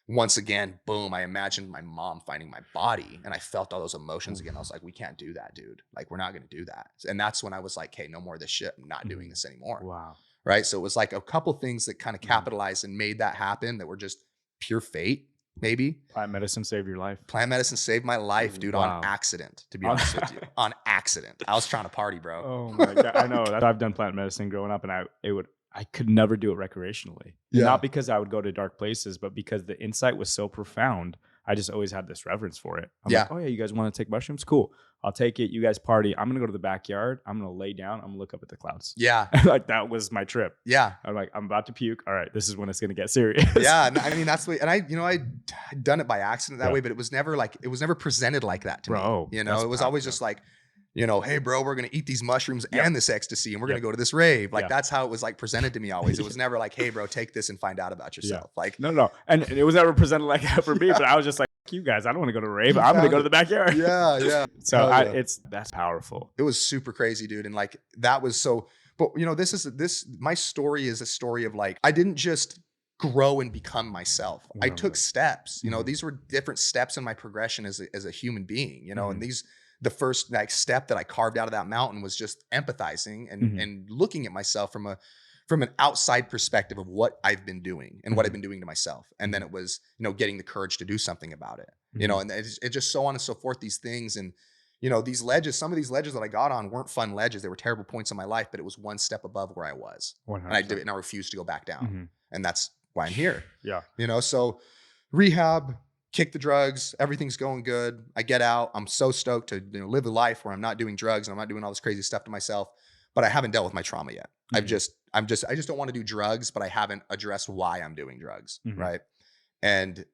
once again, boom, I imagined my mom finding my body, and I felt all those emotions again. I was like, we can't do that, dude. Like, we're not going to do that. And that's when I was like, hey, no more of this shit. I'm not doing this anymore. Wow. Right. So it was like a couple things that kind of capitalized and made that happen that were just pure fate. Maybe Plant medicine saved your life. Plant medicine saved my life, dude, on accident, to be honest with you. On accident. I was trying to party, bro. Oh my God. I know that I've done plant medicine growing up, and I could never do it recreationally. Yeah. Not because I would go to dark places, but because the insight was so profound. I just always had this reverence for it. I'm like, oh yeah, you guys want to take mushrooms? Cool. I'll take it. You guys party. I'm going to go to the backyard. I'm going to lay down. I'm going to look up at the clouds. Yeah. Like that was my trip. Yeah. I'm like, I'm about to puke. All right. This is when it's going to get serious. Yeah. I mean, that's the way. And I'd done it by accident that way, but it was never presented like that to me. It was always just like, hey bro, we're going to eat these mushrooms and this ecstasy, and we're going to go to this rave. Like that's how it was like presented to me always. It was never like, hey bro, take this and find out about yourself. Like, no. And it was never presented like that for me, but I was just like, you guys, I don't want to go to a rave. I'm going to go to the backyard. Yeah. So that's powerful. It was super crazy, dude. And like, that was so, but my story is a story of like, I didn't just grow and become myself. I took steps, these were different steps in my progression as a human being, and the first like step that I carved out of that mountain was just empathizing and looking at myself from an outside perspective of what I've been doing and what I've been doing to myself. And then it was, getting the courage to do something about it, and it just so on and so forth, these things. And, these ledges, some of these ledges that I got on weren't fun ledges. They were terrible points in my life, but it was one step above where I was. 100%. And I did it, and I refused to go back down. And that's why I'm here. Yeah. So rehab, kick the drugs, everything's going good. I get out. I'm so stoked to live a life where I'm not doing drugs and I'm not doing all this crazy stuff to myself, but I haven't dealt with my trauma yet. I just don't want to do drugs, but I haven't addressed why I'm doing drugs. Right. And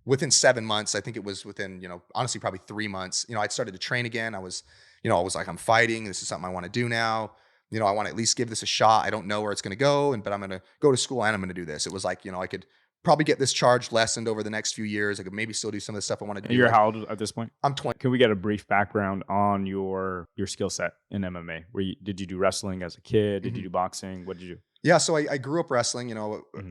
within 7 months, I think it was within, honestly, probably 3 months, I'd started to train again. I was like, I'm fighting. This is something I want to do now. I want to at least give this a shot. I don't know where it's going to go, but I'm going to go to school and I'm going to do this. It was like, I could probably get this charge lessened over the next few years. I could maybe still do some of the stuff I want to do. You're how old at this point? I'm 20. Can we get a brief background on your skill set in MMA? Did you do wrestling as a kid? Did you do boxing? What did you do? Yeah, so I grew up wrestling.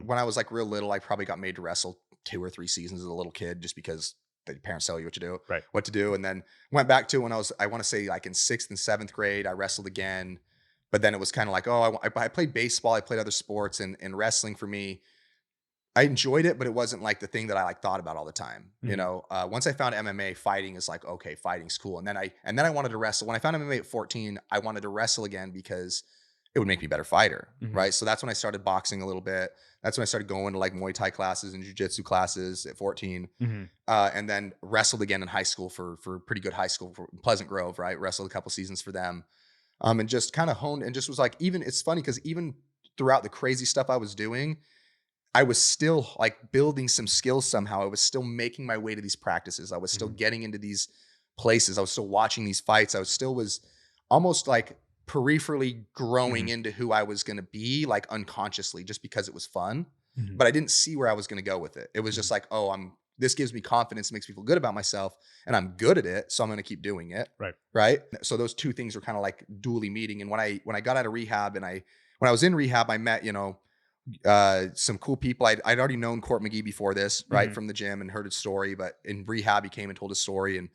When I was like real little, I probably got made to wrestle 2 or 3 seasons as a little kid, just because the parents tell you what to do. And then went back to when I want to say like in 6th and 7th grade, I wrestled again. But then it was kind of like, I played baseball, I played other sports, and wrestling for me, I enjoyed it, but it wasn't like the thing that I like thought about all the time. Once I found MMA, fighting is like, okay, fighting's cool. And then I wanted to wrestle. When I found MMA at 14, I wanted to wrestle again because it would make me a better fighter. Right. So that's when I started boxing a little bit. That's when I started going to like Muay Thai classes and jiu-jitsu classes at 14. And then wrestled again in high school for pretty good high school for Pleasant Grove, right? Wrestled a couple seasons for them. And just kind of honed and just was like, it's funny because even throughout the crazy stuff I was doing, I was still like building some skills somehow. I was still making my way to these practices. I was still getting into these places. I was still watching these fights. I was almost like peripherally growing into who I was going to be, like unconsciously, just because it was fun. But I didn't see where I was going to go with it. It was just like, this gives me confidence, makes me feel good about myself, and I'm good at it, so I'm going to keep doing it. Right. So those two things were kind of like dually meeting. And when I got out of rehab and when I was in rehab, I met, some cool people. I'd already known Court McGee before this, right, from the gym, and heard his story. But in rehab, he came and told his story and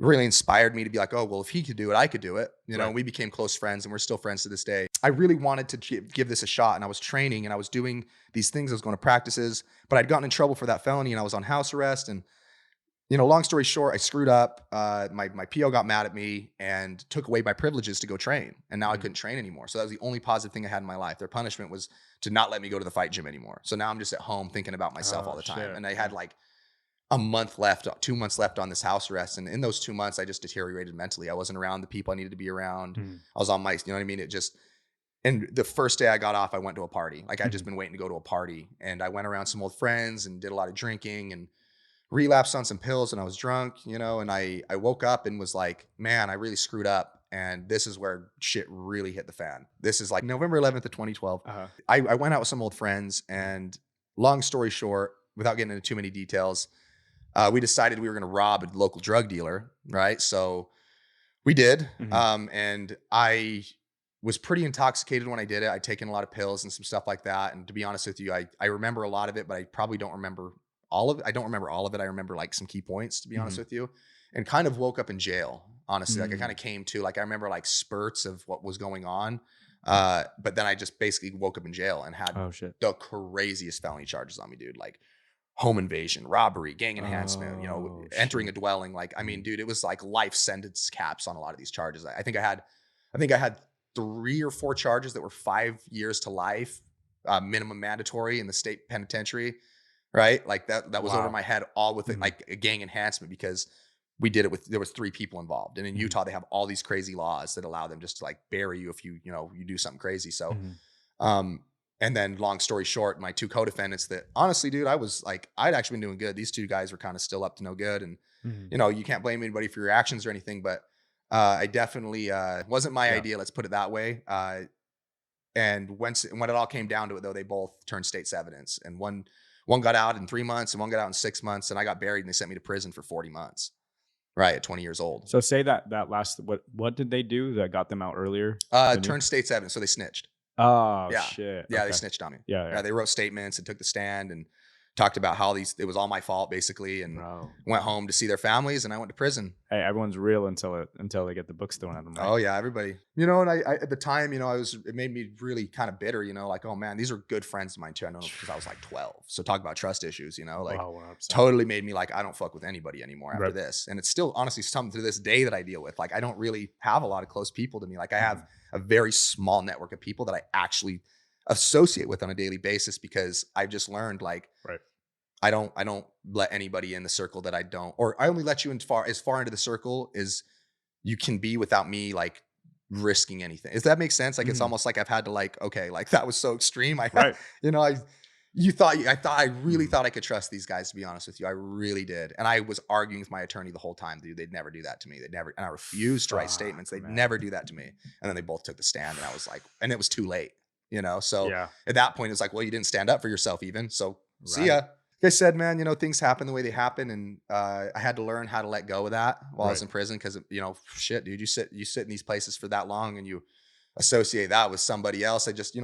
really inspired me to be like, oh, well, if he could do it, I could do it. And we became close friends, and we're still friends to this day. I really wanted to give this a shot, and I was training and I was doing these things. I was going to practices, but I'd gotten in trouble for that felony and I was on house arrest. And, long story short, I screwed up. My PO got mad at me and took away my privileges to go train. And now I couldn't train anymore. So that was the only positive thing I had in my life. Their punishment was to not let me go to the fight gym anymore. So now I'm just at home thinking about myself all the time. And I had a month left, 2 months left on this house arrest. And in those 2 months, I just deteriorated mentally. I wasn't around the people I needed to be around. I was on my, you know what I mean? It just, and the first day I got off, I went to a party. Like I'd just been waiting to go to a party, and I went around some old friends and did a lot of drinking and relapsed on some pills, and I was drunk, you know, and I woke up and was like, man, I really screwed up. And this is where shit really hit the fan. This is like November 11th of 2012. I went out with some old friends, and long story short, without getting into too many details, we decided we were going to rob a local drug dealer. Right. So we did. And I was pretty intoxicated when I did it. I'd taken a lot of pills and some stuff like that. And to be honest with you, I remember a lot of it, but I probably don't remember all of it. I don't remember all of it. I remember like some key points, to be honest with you, and kind of woke up in jail, honestly. Like I kind of came to, like, I remember like spurts of what was going on. But then I just basically woke up in jail and had the craziest felony charges on me, dude. Like home invasion, robbery, gang enhancement, you know, entering a dwelling. Like, I mean, dude, it was like life sentence caps on a lot of these charges. I think I had 3 or 4 charges that were 5 years to life, minimum mandatory in the state penitentiary. Right. Like that was over my head, all with it, like a gang enhancement, because we did it with, there was 3 people involved. And in Utah, they have all these crazy laws that allow them just to like bury you if you do something crazy. So, and then long story short, my 2 co-defendants that honestly, dude, I was like, I'd actually been doing good. These 2 guys were kind of still up to no good. And, you know, you can't blame anybody for your actions or anything, but I definitely wasn't my idea. Let's put it that way. And when it all came down to it, though, they both turned state's evidence, and one got out in 3 months and one got out in 6 months, and I got buried and they sent me to prison for 40 months. Right, at 20 years old. So say that last, what did they do that got them out earlier? Turned state's evidence, so they snitched. Oh, yeah. shit. Yeah, they snitched on me. Yeah. They wrote statements and took the stand and talked about how it was all my fault, basically, and went home to see their families, and I went to prison. Hey, everyone's real until they get the books thrown at them. Right? Oh yeah, everybody. You know, and I at the time, you know, it made me really kind of bitter, you know, like, oh man, these are good friends of mine too. I know, because I was like 12. So talk about trust issues, you know, like totally made me like, I don't fuck with anybody anymore after this. And it's still honestly something to this day that I deal with. Like, I don't really have a lot of close people to me. Like I have a very small network of people that I actually associate with on a daily basis, because I've just learned, like, I don't let anybody in the circle that I don't, or I only let you in as far into the circle as you can be without me like risking anything. Does that make sense? Like, it's almost like I've had to like, okay, like that was so extreme. You know, I really thought I could trust these guys, to be honest with you. I really did. And I was arguing with my attorney the whole time, dude. They'd never do that to me. And I refused to write statements. They'd never do that to me. And then they both took the stand, and I was like, and it was too late, you know? So at that point, it's like, well, you didn't stand up for yourself even. So see ya. Like I said, man, you know, things happen the way they happen. And I had to learn how to let go of that while I was in prison. Cause you know, shit, dude, you sit in these places for that long and you associate that with somebody else. I just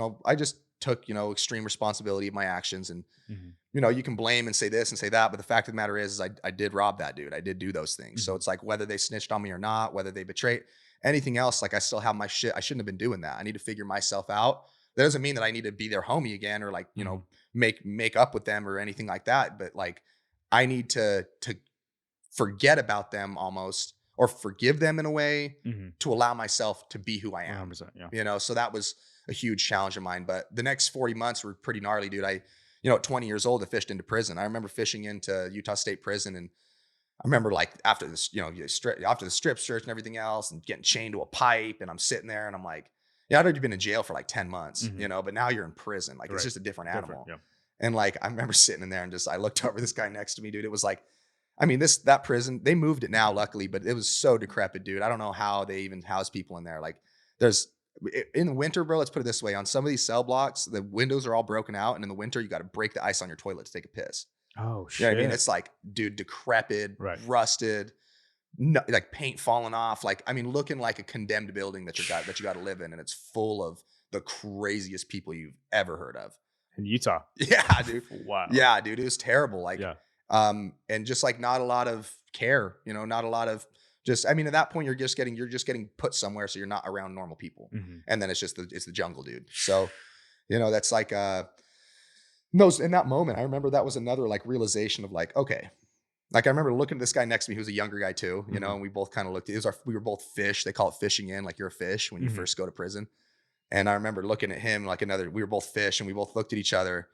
took, you know, extreme responsibility of my actions. And, you know, you can blame and say this and say that, but the fact of the matter is I did rob that dude. I did do those things. So it's like, whether they snitched on me or not, whether they betrayed anything else, like I still have my shit. I shouldn't have been doing that. I need to figure myself out. That doesn't mean that I need to be their homie again, or like, you know, make up with them or anything like that. But like, I need to forget about them almost, or forgive them in a way to allow myself to be who I am. 100%, you know, so that was a huge challenge of mine. But the next 40 months were pretty gnarly, dude. At 20 years old, I fished into prison. I remember fishing into Utah State Prison, and I remember like after this, you know, after the strip search and everything else, and getting chained to a pipe, and I'm sitting there and I'm like, yeah, I'd already been in jail for like 10 months, you know, but now you're in prison. Like, it's just a different animal. And like, I remember sitting in there and I looked over this guy next to me, dude. It was like, I mean, that prison, they moved it now, luckily, but it was so decrepit, dude. I don't know how they even house people in there. Like, in the winter, bro, let's put it this way. On some of these cell blocks, the windows are all broken out. And in the winter, you got to break the ice on your toilet to take a piss. Oh, shit. You know what I mean? It's like, dude, decrepit, rusted, no, like paint falling off. Like, I mean, looking like a condemned building that you got to live in. And it's full of the craziest people you've ever heard of. In Utah. Yeah, dude. Wow. Yeah, dude. It was terrible. Like, and just like not a lot of care, you know, not a lot of just, I mean, at that point you're just getting put somewhere. So you're not around normal people. And then it's the jungle, dude. So, you know, that's like, in that moment, I remember that was another like realization of like, okay, like I remember looking at this guy next to me, who was a younger guy too, you know, and we both kind of looked, we were both fish. They call it fishing in, like you're a fish when you first go to prison. And I remember looking at him like we were both fish, and we both looked at each other,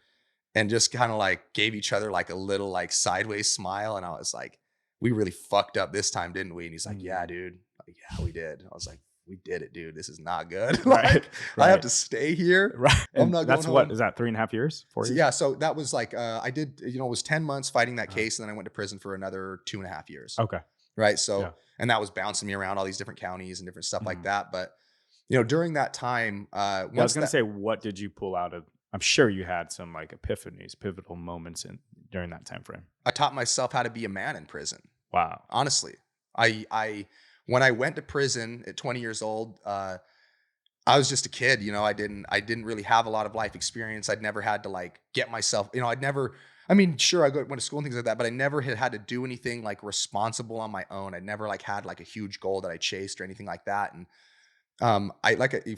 and just kind of like gave each other like a little like sideways smile. And I was like, we really fucked up this time, didn't we? And he's like, yeah, dude. Like, yeah, we did. I was like, we did it, dude. This is not good. Like, I have to stay here. Right. I'm not going that's home. What is that? 3.5 years? 4 years? So, yeah. So that was like, I did, it was 10 months fighting that case. And then I went to prison for another 2.5 years. Okay. Right. So, and that was bouncing me around all these different counties and different stuff like that. But, during that time, I was going to say, what did you pull out of? I'm sure you had some like epiphanies, pivotal moments during that time frame. I taught myself how to be a man in prison. Wow. Honestly, when I went to prison at 20 years old, I was just a kid. I didn't really have a lot of life experience. I'd never had to like get myself, sure, I went to school and things like that, but I never had to do anything like responsible on my own. I never like had like a huge goal that I chased or anything like that. And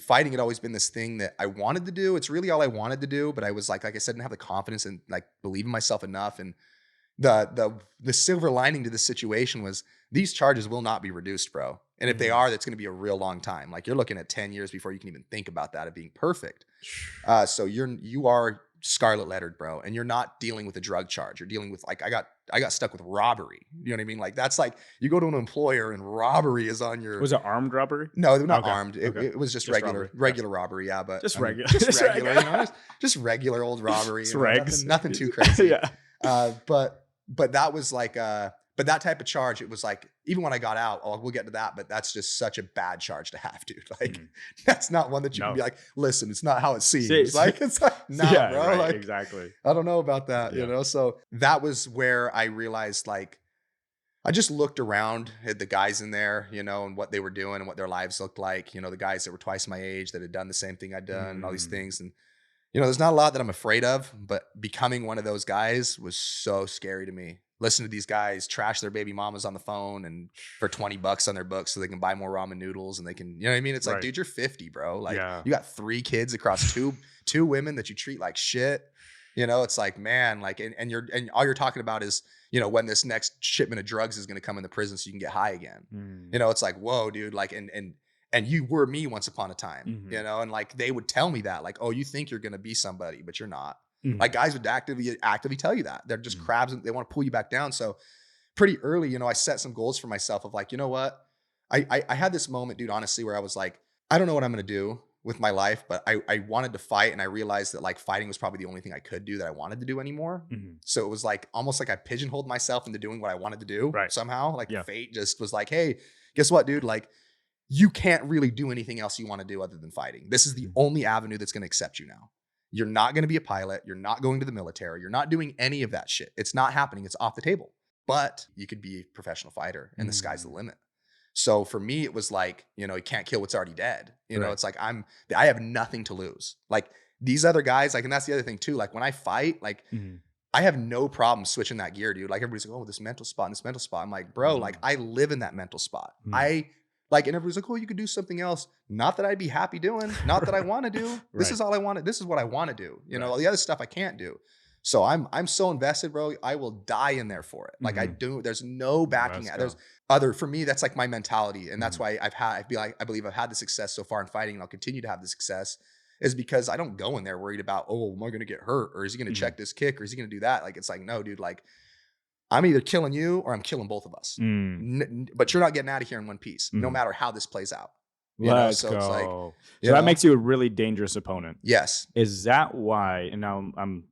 fighting had always been this thing that I wanted to do. It's really all I wanted to do, but I was like I said, didn't have the confidence and like believe in myself enough. And the silver lining to this situation was these charges will not be reduced, bro. And if they are, that's going to be a real long time. Like you're looking at 10 years before you can even think about that of being perfect. So you are scarlet lettered, bro, and you're not dealing with a drug charge. You're dealing with like I got stuck with robbery. You know what I mean? Like that's like you go to an employer and robbery is on your. Was it armed robbery? No, they're not armed. It was just regular robbery. Yeah, but just regular, just regular old robbery. Nothing too crazy. But that was like but that type of charge, it was like, even when I got out, we'll get to that, but that's just such a bad charge to have, dude. Like, that's not one that you can be like, listen, it's not how it seems. Like, it's like, nah, bro. Right, like, exactly. I don't know about that, So that was where I realized, like, I just looked around at the guys in there, and what they were doing and what their lives looked like. The guys that were twice my age that had done the same thing I'd done and all these things. And, there's not a lot that I'm afraid of, but becoming one of those guys was so scary to me. Listen to these guys trash their baby mamas on the phone and for $20 on their books so they can buy more ramen noodles and they can, you know what I mean? It's like, dude, you're 50, bro. Like you got 3 kids across two women that you treat like shit. It's like, man, like, and all you're talking about is, when this next shipment of drugs is going to come in the prison so you can get high again. It's like, whoa, dude, like, and you were me once upon a time, and like, they would tell me that, like, oh, you think you're going to be somebody, but you're not. Like guys would actively tell you that they're just crabs and they want to pull you back down. So pretty early, I set some goals for myself of like, you know what? I had this moment, dude, honestly, where I was like, I don't know what I'm going to do with my life, but I wanted to fight. And I realized that like fighting was probably the only thing I could do that I wanted to do anymore. So it was like, almost like I pigeonholed myself into doing what I wanted to do somehow. Like fate just was like, hey, guess what, dude? Like you can't really do anything else you want to do other than fighting. This is the only avenue that's going to accept you now. You're not going to be a pilot. You're not going to the military. You're not doing any of that shit. It's not happening. It's off the table. But you could be a professional fighter and the sky's the limit. So for me, it was like, you can't kill what's already dead. It's like I have nothing to lose. Like these other guys, like, and that's the other thing too. Like when I fight, like I have no problem switching that gear, dude. Like everybody's like, oh, this mental spot and this mental spot. I'm like, bro, like I live in that mental spot. And everybody's like, oh, you could do something else. Not that I'd be happy doing, not that I want to do. This is all I want to, this is what I want to do. All the other stuff I can't do. So I'm so invested, bro. I will die in there for it. Like there's no backing out. There's for me, that's like my mentality. And that's why I believe I've had the success so far in fighting and I'll continue to have the success is because I don't go in there worried about, oh, am I going to get hurt? Or is he going to check this kick? Or is he going to do that? Like, it's like, no, dude, like, I'm either killing you or I'm killing both of us. But you're not getting out of here in one piece, no matter how this plays out. Let's go. It's like, so that makes you a really dangerous opponent. Yes. Is that why? And now I'm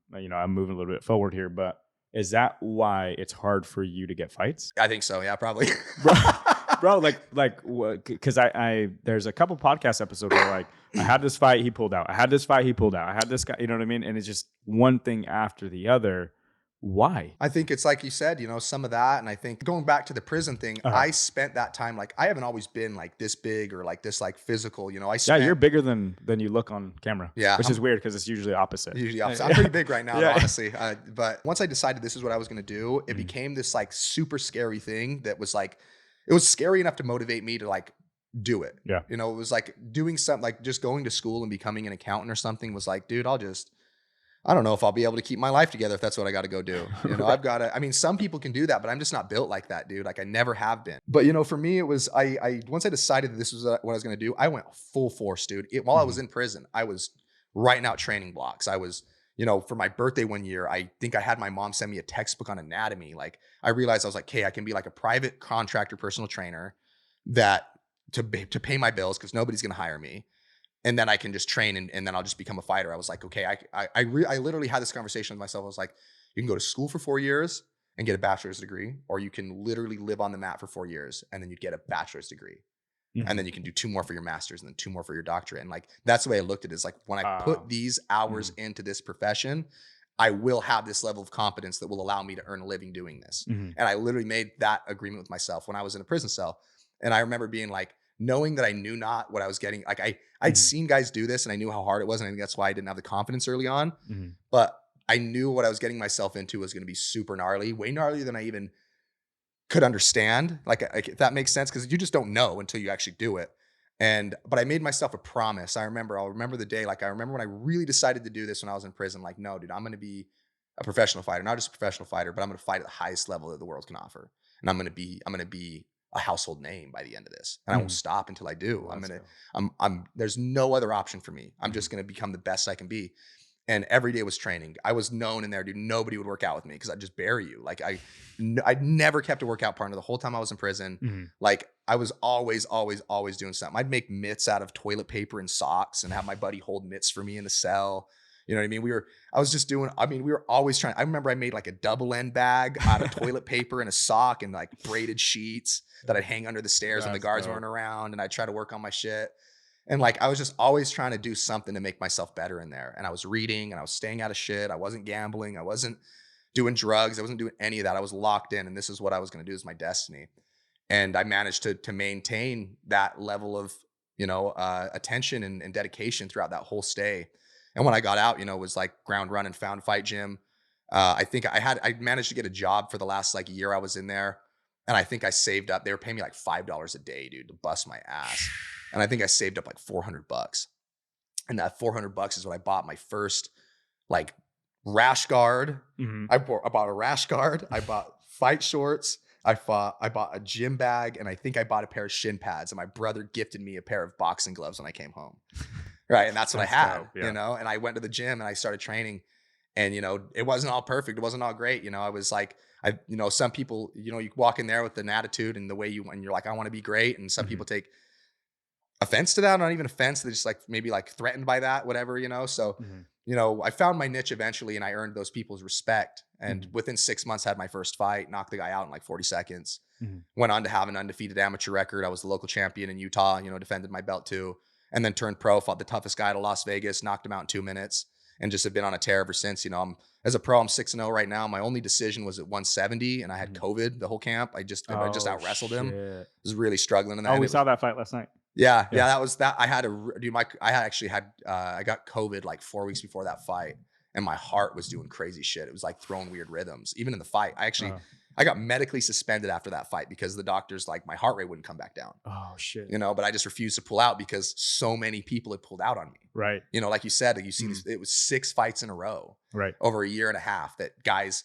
moving a little bit forward here, but is that why it's hard for you to get fights? I think so. Yeah, probably. Bro, because I there's a couple podcast episodes where like I had this fight, he pulled out. I had this fight, he pulled out. I had this guy, you know what I mean? And it's just one thing after the other. Why? I think it's like you said, some of that. And I think going back to the prison thing, I spent that time, like I haven't always been like this big or like this like physical, you're bigger than you look on camera. Yeah. Which is weird because it's usually opposite. I'm pretty big right now, honestly. But once I decided this is what I was going to do, it became this like super scary thing that was like, it was scary enough to motivate me to like do it. Yeah. It was like doing something like just going to school and becoming an accountant or something was like, dude, I don't know if I'll be able to keep my life together if that's what I got to go do. I've got to, some people can do that, but I'm just not built like that, dude. Like I never have been. But, for me, it was, once I decided that this was what I was going to do, I went full force, dude. While I was in prison, I was writing out training blocks. I was for my birthday one year, I think I had my mom send me a textbook on anatomy. Like I realized I was like, hey, I can be like a private contractor personal trainer that to pay my bills because nobody's going to hire me. And then I can just train and then I'll just become a fighter. I was like, okay, I literally had this conversation with myself. I was like, you can go to school for 4 years and get a bachelor's degree, or you can literally live on the mat for 4 years and then you'd get a bachelor's degree. And then you can do 2 more for your master's and then 2 more for your doctorate. And like, that's the way I looked at it, is like, when I put these hours into this profession, I will have this level of competence that will allow me to earn a living doing this. And I literally made that agreement with myself when I was in a prison cell. And I remember being like, knowing that I knew not what I was getting. Like I'd seen guys do this and I knew how hard it was. And I think that's why I didn't have the confidence early on. But I knew what I was getting myself into was going to be super gnarly, way gnarlier than I even could understand. Like if that makes sense, because you just don't know until you actually do it. But I made myself a promise. I'll remember the day. Like I remember when I really decided to do this when I was in prison. Like, no, dude, I'm going to be a professional fighter, not just a professional fighter, but I'm going to fight at the highest level that the world can offer. And I'm going to be a household name by the end of this. And I won't stop until I do. There's no other option for me. I'm just going to become the best I can be. And every day was training. I was known in there, dude. Nobody would work out with me because I'd just bury you. Like I'd never kept a workout partner the whole time I was in prison. Like I was always doing something. I'd make mitts out of toilet paper and socks and have my buddy hold mitts for me in the cell. You know what I mean? We were always trying. I remember I made like a double end bag out of toilet paper and a sock and like braided sheets that I'd hang under the stairs when the guards weren't around, and I'd try to work on my shit. And like, I was just always trying to do something to make myself better in there. And I was reading and I was staying out of shit. I wasn't gambling. I wasn't doing drugs. I wasn't doing any of that. I was locked in, and this is what I was going to do, is my destiny. And I managed to maintain that level of, attention and dedication throughout that whole stay. And when I got out, it was like ground run and found fight gym. I think I managed to get a job for the last like year I was in there. And I think I saved up, they were paying me like $5 a day, dude, to bust my ass. And I think I saved up like $400. And that $400 is what I bought my first like rash guard. I bought a rash guard. I bought fight shorts. I bought a gym bag, and I think I bought a pair of shin pads. And my brother gifted me a pair of boxing gloves when I came home. Right. And that's what I had, dope, yeah. And I went to the gym and I started training, and, it wasn't all perfect. It wasn't all great. I was like, some people, you walk in there with an attitude and the way and you're like, I want to be great. And some people take offense to that, not even offense. They're just like, maybe like threatened by that, whatever, So, I found my niche eventually, and I earned those people's respect. And within 6 months, had my first fight, knocked the guy out in like 40 seconds, went on to have an undefeated amateur record. I was the local champion in Utah, defended my belt too. And then turned pro, fought the toughest guy to Las Vegas, knocked him out in 2 minutes, and just have been on a tear ever since. As a pro, I'm 6-0 right now. My only decision was at 170, and I had COVID the whole camp. I just out wrestled him. I was really struggling in that. We saw that fight last night. Yeah, that was that. I had to do I got COVID like 4 weeks before that fight, and my heart was doing crazy shit. It was like throwing weird rhythms. Even in the fight, I got medically suspended after that fight because the doctors, like, my heart rate wouldn't come back down. Oh shit. But I just refused to pull out because so many people had pulled out on me. Right. Like you said, you see this, it was 6 fights in a row. Right. Over a year and a half that guys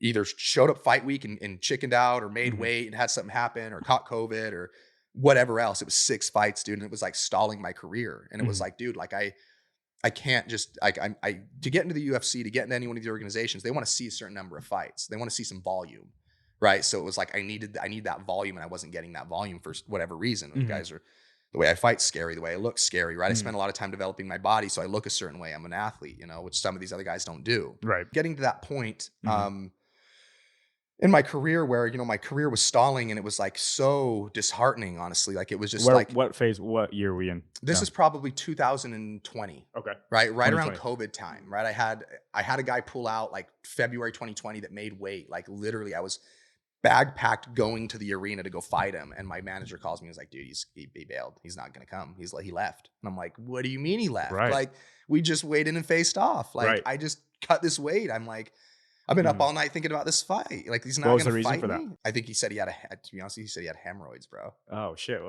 either showed up fight week and chickened out, or made weight and had something happen, or caught COVID or whatever else. It was 6 fights, dude. And it was like stalling my career. And it was like, dude, like I can't just to get into the UFC, to get into any one of these organizations, they want to see a certain number of fights. They want to see some volume, right? So it was like I need that volume, and I wasn't getting that volume for whatever reason. The guys are, the way I fight's scary, the way I look's scary, right? I spend a lot of time developing my body, so I look a certain way. I'm an athlete, which some of these other guys don't do. Right. Getting to that point, in my career where, my career was stalling, and it was like so disheartening, honestly. Like it was just what year were we in? This is probably 2020. Okay. Right around COVID time, right? I had a guy pull out like February 2020 that made weight. Like literally I was bag packed going to the arena to go fight him. And my manager calls me and was like, dude, he bailed. He's not going to come. He left. And I'm like, what do you mean he left? Right. Like we just waited and faced off. Like I just cut this weight. I'm like, I've been up all night thinking about this fight. Like he's not going to fight me. That? I think he said he had to be honest, he said he had hemorrhoids, bro. Oh shit.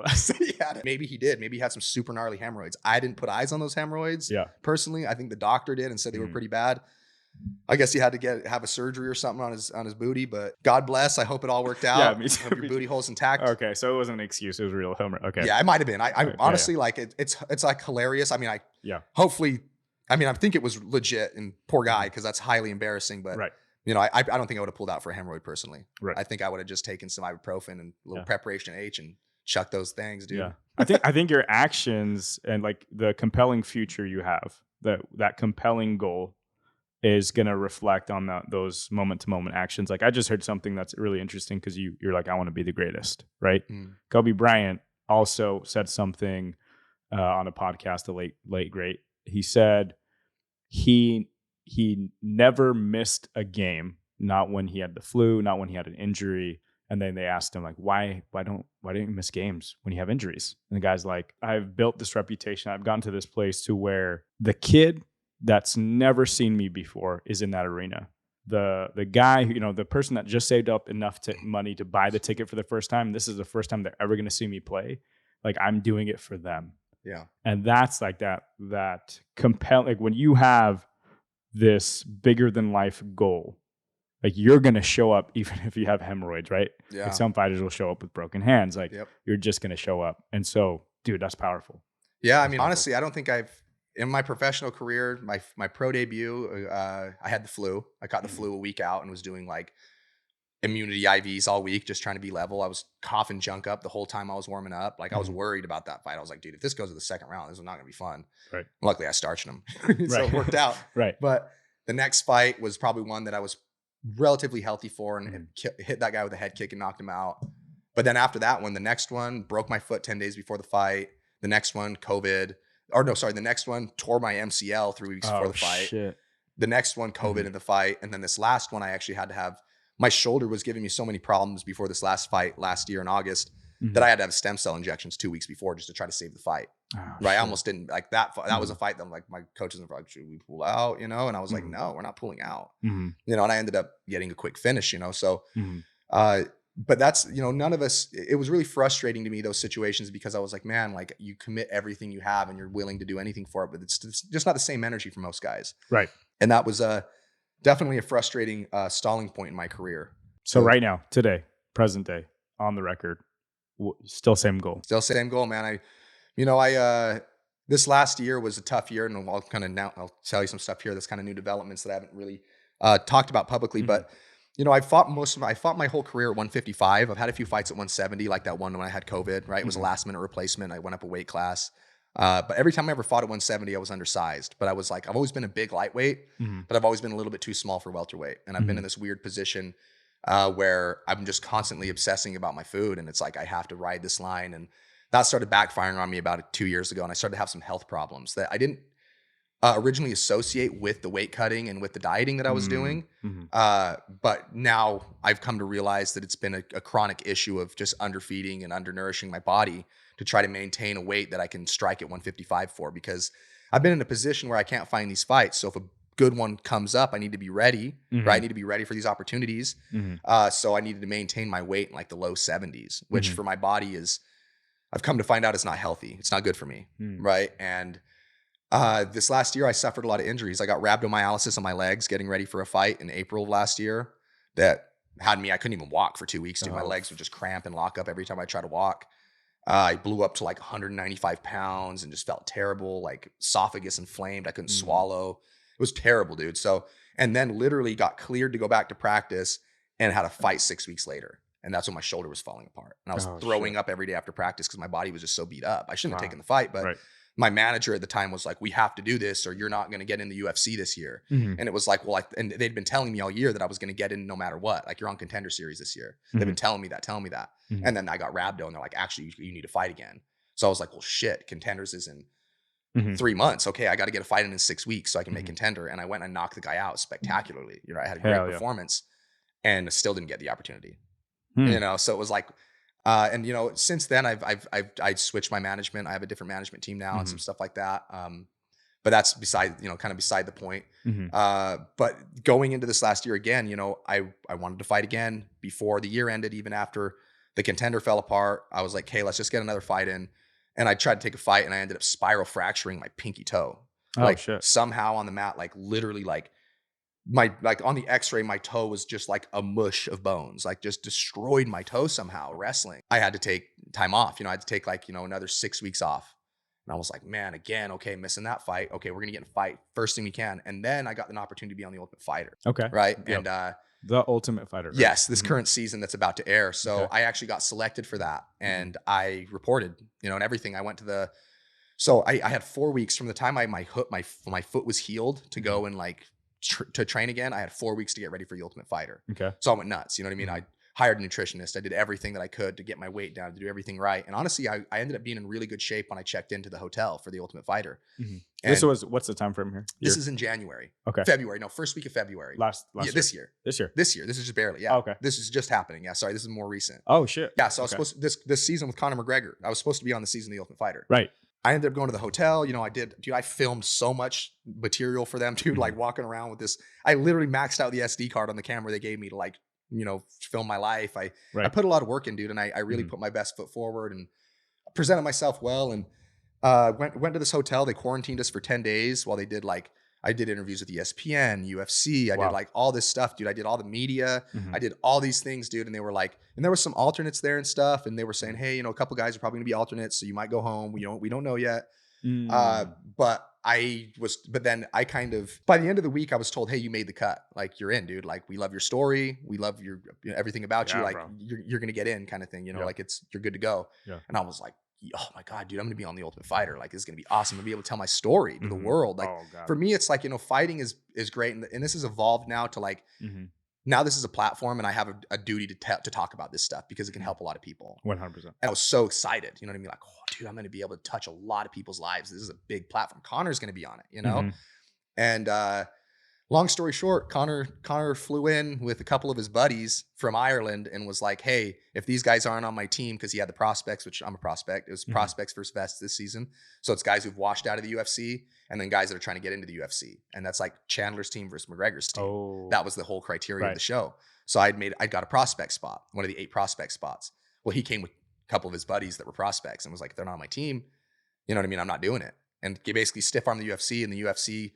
Maybe he did. Maybe he had some super gnarly hemorrhoids. I didn't put eyes on those hemorrhoids. Yeah. Personally, I think the doctor did and said they were pretty bad. I guess he had to have a surgery or something on his booty, but God bless. I hope it all worked out. Yeah, me too. I hope your booty hole's intact. Okay, so it wasn't an excuse. It was a real hemorrhoid. Okay. Yeah, it might have been. I honestly like it's like hilarious. I mean, hopefully I mean, I think it was legit, and poor guy, because that's highly embarrassing. But Right. you know, I don't think I would have pulled out for a hemorrhoid personally. Right. I think I would have just taken some ibuprofen and a little preparation H and chucked those things, dude. Yeah. I think your actions and like the compelling future you have, that compelling goal is going to reflect on those moment to moment actions. Like I just heard something that's really interesting because you're like, I want to be the greatest, right? Kobe Bryant also said something on a podcast, the late great. He said he never missed a game, not when he had the flu, not when he had an injury. And then they asked him like, why don't you miss games when you have injuries? And the guy's like, I've built this reputation. I've gotten to this place to where the kid that's never seen me before is in that arena. The guy, you know, the person that just saved up enough money to buy the ticket for the first time, this is the first time they're ever going to see me play. Like I'm doing it for them. Yeah. And that's like that compel, like when you have this bigger than life goal, like you're going to show up even if you have hemorrhoids, right? Yeah. Like some fighters will show up with broken hands. Like you're just going to show up. And so, dude, that's powerful. Yeah. I mean, honestly, I don't think in my professional career, my pro debut, I had the flu. I caught the flu a week out and was doing like immunity IVs all week, just trying to be level. I was coughing junk up the whole time I was warming up. Like I was worried about that fight. I was like, dude, if this goes to the second round, this is not going to be fun. Right. Luckily I starched him. So it worked out. Right. But the next fight was probably one that I was relatively healthy for and hit that guy with a head kick and knocked him out. But then after that one, the next one broke my foot 10 days before the fight. The next one, COVID. The next one tore my MCL 3 weeks before the fight. Shit. The next one, COVID in the fight. And then this last one, I actually had to have, my shoulder was giving me so many problems before this last fight last year in August that I had to have stem cell injections 2 weeks before just to try to save the fight. Right. I almost didn't like that. That was a fight that I'm like, my coaches were like, should we pull out? You know? And I was like, no, we're not pulling out, you know, and I ended up getting a quick finish, you know? So, but that's, you know, none of us, it was really frustrating to me, those situations, because I was like, man, like you commit everything you have and you're willing to do anything for it, but it's just not the same energy for most guys. Right. And that was definitely a frustrating stalling point in my career. So right now, today, present day, on the record, still same goal. Still same goal, man. This last year was a tough year, and I'll tell you some stuff here that's kind of new developments that I haven't really talked about publicly, but you know, I fought my whole career at 155. I've had a few fights at 170, like that one when I had COVID, right? It was a last minute replacement. I went up a weight class. But every time I ever fought at 170, I was undersized. But I was like, I've always been a big lightweight, but I've always been a little bit too small for welterweight. And I've been in this weird position where I'm just constantly obsessing about my food. And it's like, I have to ride this line. And that started backfiring on me about 2 years ago. And I started to have some health problems that I didn't originally associate with the weight cutting and with the dieting that I was doing. But now I've come to realize that it's been a chronic issue of just underfeeding and undernourishing my body to try to maintain a weight that I can strike at 155 for, because I've been in a position where I can't find these fights. So if a good one comes up, I need to be ready, right? I need to be ready for these opportunities. So I needed to maintain my weight in like the low 70s, which for my body I've come to find out is not healthy. It's not good for me, right? And this last year, I suffered a lot of injuries. I got rhabdomyolysis on my legs getting ready for a fight in April of last year that had me, I couldn't even walk for 2 weeks. Dude. My legs would just cramp and lock up every time I try to walk. I blew up to like 195 pounds and just felt terrible, like esophagus inflamed. I couldn't swallow. It was terrible, dude. So, and then literally got cleared to go back to practice and had a fight 6 weeks later. And that's when my shoulder was falling apart. And I was throwing up every day after practice because my body was just so beat up. I shouldn't have taken the fight, but my manager at the time was like, we have to do this or you're not going to get in the UFC this year. And it was like, well, and they'd been telling me all year that I was going to get in no matter what. Like, you're on Contender Series this year. They've been telling me that. And then I got rhabdo and they're like, actually, you need to fight again. So I was like, well, shit, Contenders is in 3 months. Okay, I got to get a fight in 6 weeks so I can make Contender. And I went and knocked the guy out spectacularly. You know, I had a great performance and still didn't get the opportunity. You know, so it was like, and you know, since then I've switched my management. I have a different management team now and some stuff like that. But that's beside the point. But going into this last year again, you know, I wanted to fight again before the year ended, even after the Contender fell apart. I was like, hey, let's just get another fight in. And I tried to take a fight and I ended up spiral fracturing my pinky toe. Somehow on the mat, like literally like on the x-ray, my toe was just like a mush of bones, like just destroyed my toe somehow wrestling. I had to take time off, you know, I had to take like, you know, another 6 weeks off. And I was like, man, again, okay, missing that fight. Okay, we're gonna get in a fight first thing we can. And then I got an opportunity to be on the Ultimate Fighter. Okay. Right. Yep. And The Ultimate Fighter. Right? yes, this current season that's about to air. So Okay. I actually got selected for that, and I reported, and everything. I went to the. So I had 4 weeks from the time my foot was healed to go and like to train again. I had 4 weeks to get ready for the Ultimate Fighter. Okay. So I went nuts. You know what I mean? I hired a nutritionist. I did everything that I could to get my weight down, to do everything right. And honestly, I ended up being in really good shape when I checked into the hotel for the Ultimate Fighter. This was, what's the time frame here? This is in January. Okay. February. No, first week of February. Last yeah, year. This year. This year. This year. This is just barely. Yeah. Oh, okay. This is just happening. Yeah. Sorry. This is more recent. Oh shit. Yeah. So I was supposed to, this season with Connor McGregor, I was supposed to be on the season of the Ultimate Fighter. Right. I ended up going to the hotel. I filmed so much material for them, dude, like walking around with this. I literally maxed out the SD card on the camera they gave me to like, film my life. I put a lot of work in, dude. And I really put my best foot forward and presented myself well. And went to this hotel. They quarantined us for 10 days while they did I did interviews with ESPN, UFC. I did like all this stuff, dude. I did all the media. I did all these things, dude. And they were like, and there were some alternates there and stuff. And they were saying, hey, a couple guys are probably gonna be alternates, so you might go home. We don't know yet. But then I kind of, by the end of the week, I was told, hey, you made the cut. Like, you're in, dude. Like, we love your story. We love your everything about you. Like, bro. you're gonna get in, kind of thing. Like you're good to go. Yeah. And I was like, oh my God, dude, I'm gonna be on the Ultimate Fighter. Like, this is gonna be awesome. I'm gonna be able to tell my story to the world. Like, for me, it's like, fighting is great. And this has evolved now to like, now this is a platform and I have a duty to talk about this stuff because it can help a lot of people. 100%. And I was so excited, you know what I mean? Like, oh dude, I'm going to be able to touch a lot of people's lives. This is a big platform. Connor's going to be on it, And long story short, Connor flew in with a couple of his buddies from Ireland and was like, hey, if these guys aren't on my team, because he had the prospects, which I'm a prospect. It was prospects versus vets this season. So it's guys who've washed out of the UFC and then guys that are trying to get into the UFC. And that's like Chandler's team versus McGregor's team. Oh. That was the whole criteria of the show. So I got a prospect spot, one of the 8 prospect spots. Well, he came with a couple of his buddies that were prospects and was like, if they're not on my team, you know what I mean? I'm not doing it. And he basically stiff-armed the UFC, and the UFC,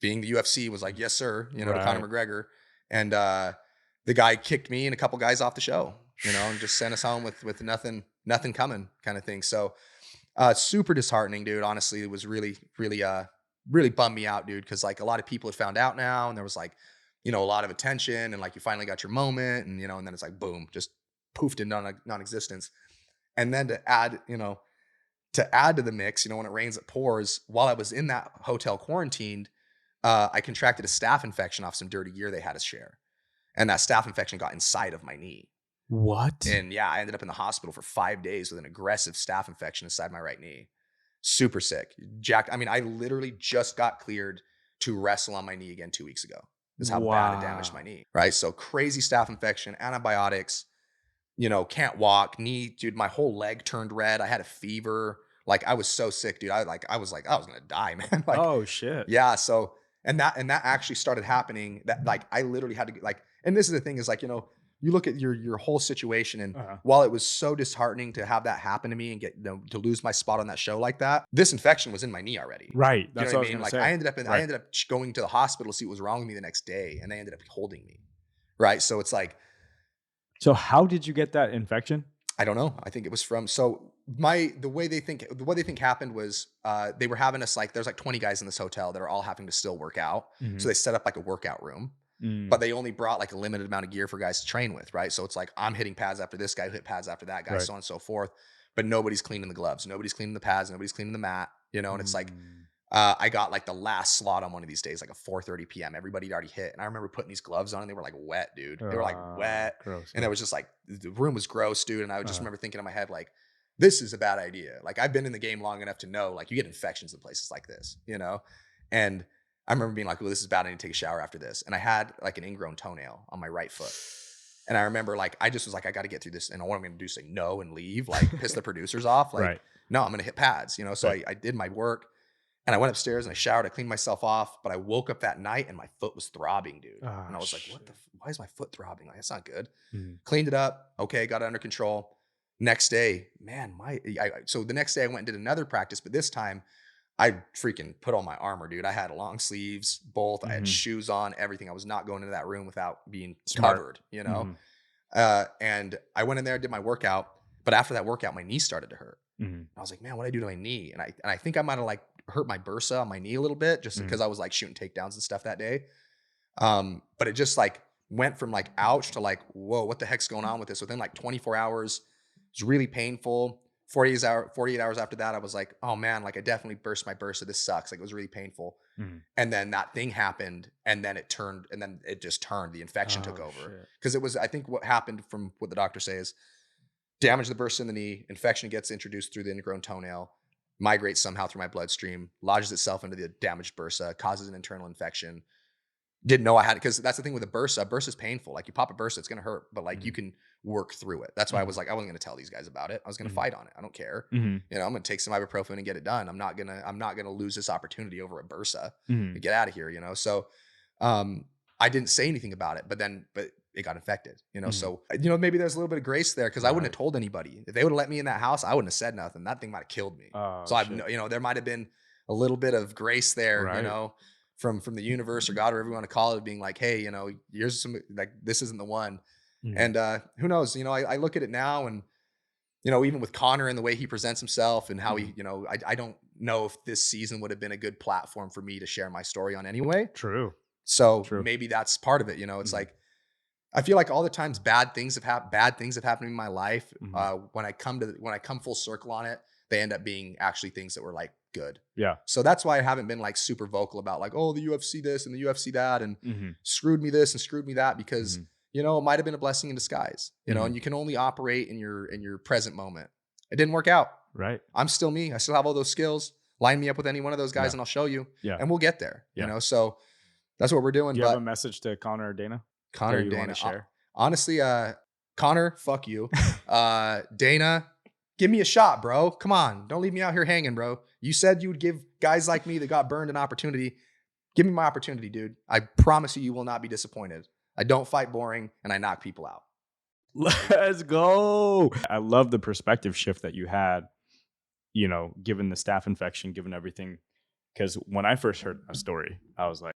being the UFC, was like, yes, sir, to Connor McGregor. And the guy kicked me and a couple guys off the show, and just sent us home with nothing coming, kind of thing. So super disheartening, dude. Honestly, it was really, really, really bummed me out, dude. Cause like a lot of people had found out now, and there was like, a lot of attention, and like you finally got your moment, and and then it's like, boom, just poofed into non-existence. And then to add to the mix, when it rains, it pours. While I was in that hotel quarantined, I contracted a staph infection off some dirty gear they had us share. And that staph infection got inside of my knee. What? And yeah, I ended up in the hospital for 5 days with an aggressive staph infection inside my right knee. Super sick. Jacked. I mean, I literally just got cleared to wrestle on my knee again 2 weeks ago. This is how bad it damaged my knee. Right? So crazy staph infection, antibiotics, can't walk, knee, dude, my whole leg turned red. I had a fever. Like, I was so sick, dude. I was gonna die, man. Like, oh shit. Yeah. So and that actually started happening. That like I literally had to and this is the thing is like, you look at your whole situation, and while it was so disheartening to have that happen to me and get to lose my spot on that show like that, this infection was in my knee already. Right. That's what I mean. Like, I ended up going to the hospital to see what was wrong with me the next day, and they ended up holding me. Right. So it's like, so how did you get that infection? I don't know. I think it was from the way they think happened was they were having us there's 20 guys in this hotel that are all having to still work out. So they set up like a workout room. But they only brought like a limited amount of gear for guys to train with, right? So it's like I'm hitting pads after this guy, hit pads after that guy, so on and so forth. But nobody's cleaning the gloves, nobody's cleaning the pads, nobody's cleaning the mat, and it's like I got like the last slot on one of these days, like a 4:30 p.m. Everybody had already hit, and I remember putting these gloves on, and they were like wet, dude. They were like wet, gross, and it was just like the room was gross, dude. And I just remember thinking in my head like, this is a bad idea. Like, I've been in the game long enough to know like you get infections in places like this, and I remember being like, well, this is bad. I need to take a shower after this. And I had like an ingrown toenail on my right foot. And I remember like, I just was like, I got to get through this. And what I'm going to do is say no and leave, like piss the producers off. Like, no, I'm going to hit pads, So I did my work, and I went upstairs and I showered. I cleaned myself off, but I woke up that night and my foot was throbbing, dude. And I was like, why is my foot throbbing? Like, that's not good. Cleaned it up. Okay. Got it under control. Next day, man, so the next day I went and did another practice, but this time I freaking put on my armor, dude. I had long sleeves, both. I had shoes on, everything. I was not going into that room without being covered, And I went in there, did my workout. But after that workout, my knee started to hurt. Mhm. I was like, man, what did I do to my knee? And I think I might have like hurt my bursa on my knee a little bit just because I was like shooting takedowns and stuff that day. But it just like went from like ouch to like, whoa, what the heck's going on with this? Within like 24 hours, it was really painful. 48 hours after that, I was like, oh man, like I definitely burst my bursa. This sucks. Like it was really painful. Mhm. And then that thing happened, and then it just turned. The infection took over. Shit. Because it was, I think what happened from what the doctor says, damage the bursa in the knee, infection gets introduced through the ingrown toenail, migrates somehow through my bloodstream, lodges itself into the damaged bursa, causes an internal infection. Didn't know I had it, because that's the thing with a bursa. A bursa is painful. Like you pop a bursa, it's gonna hurt, but like you can work through it. That's why I was like, I wasn't gonna tell these guys about it. I was gonna fight on it. I don't care. Mhm. You know, I'm gonna take some ibuprofen and get it done. I'm not gonna lose this opportunity over a bursa. Mhm. Get out of here, you know. So I didn't say anything about it, but it got infected, you know. So maybe there's a little bit of grace there, because I wouldn't have told anybody. If they would have let me in that house, I wouldn't have said nothing. That thing might have killed me. Oh, So shit. there might have been a little bit of grace there, Right. you know, from the universe or God or whatever you want to call it, being like, hey, you know, here's some, like, this isn't the one. Mhm. And who knows, you know, I look at it now, and you know, even with Connor and the way he presents himself and how he, you know, I don't know if this season would have been a good platform for me to share my story on anyway. True. So True. maybe that's part of it. You know, it's like, I feel like all the times bad things have happened in my life. When I come full circle on it, they end up being actually things that were like good. Yeah. So that's why I haven't been like super vocal about like, oh, the UFC this and the UFC that, and Mhm. screwed me this and screwed me that, because you know, it might have been a blessing in disguise, you know, and you can only operate in your present moment. It didn't work out. Right. I'm still me. I still have all those skills. Line me up with any one of those guys Yeah. and I'll show you. Yeah. And we'll get there. Yeah. You know, so that's what we're doing. Do you But have a message to Connor or Dana? Connor that and you want Dana, to share? honestly, Connor, fuck you. Dana, give me a shot, bro. Come on. Don't leave me out here hanging, bro. You said you would give guys like me that got burned an opportunity. Give me my opportunity, dude. I promise you will not be disappointed. I don't fight boring, and I knock people out. Let's go. I love the perspective shift that you had, you know, given the staph infection, given everything. Because when I first heard that story, I was like,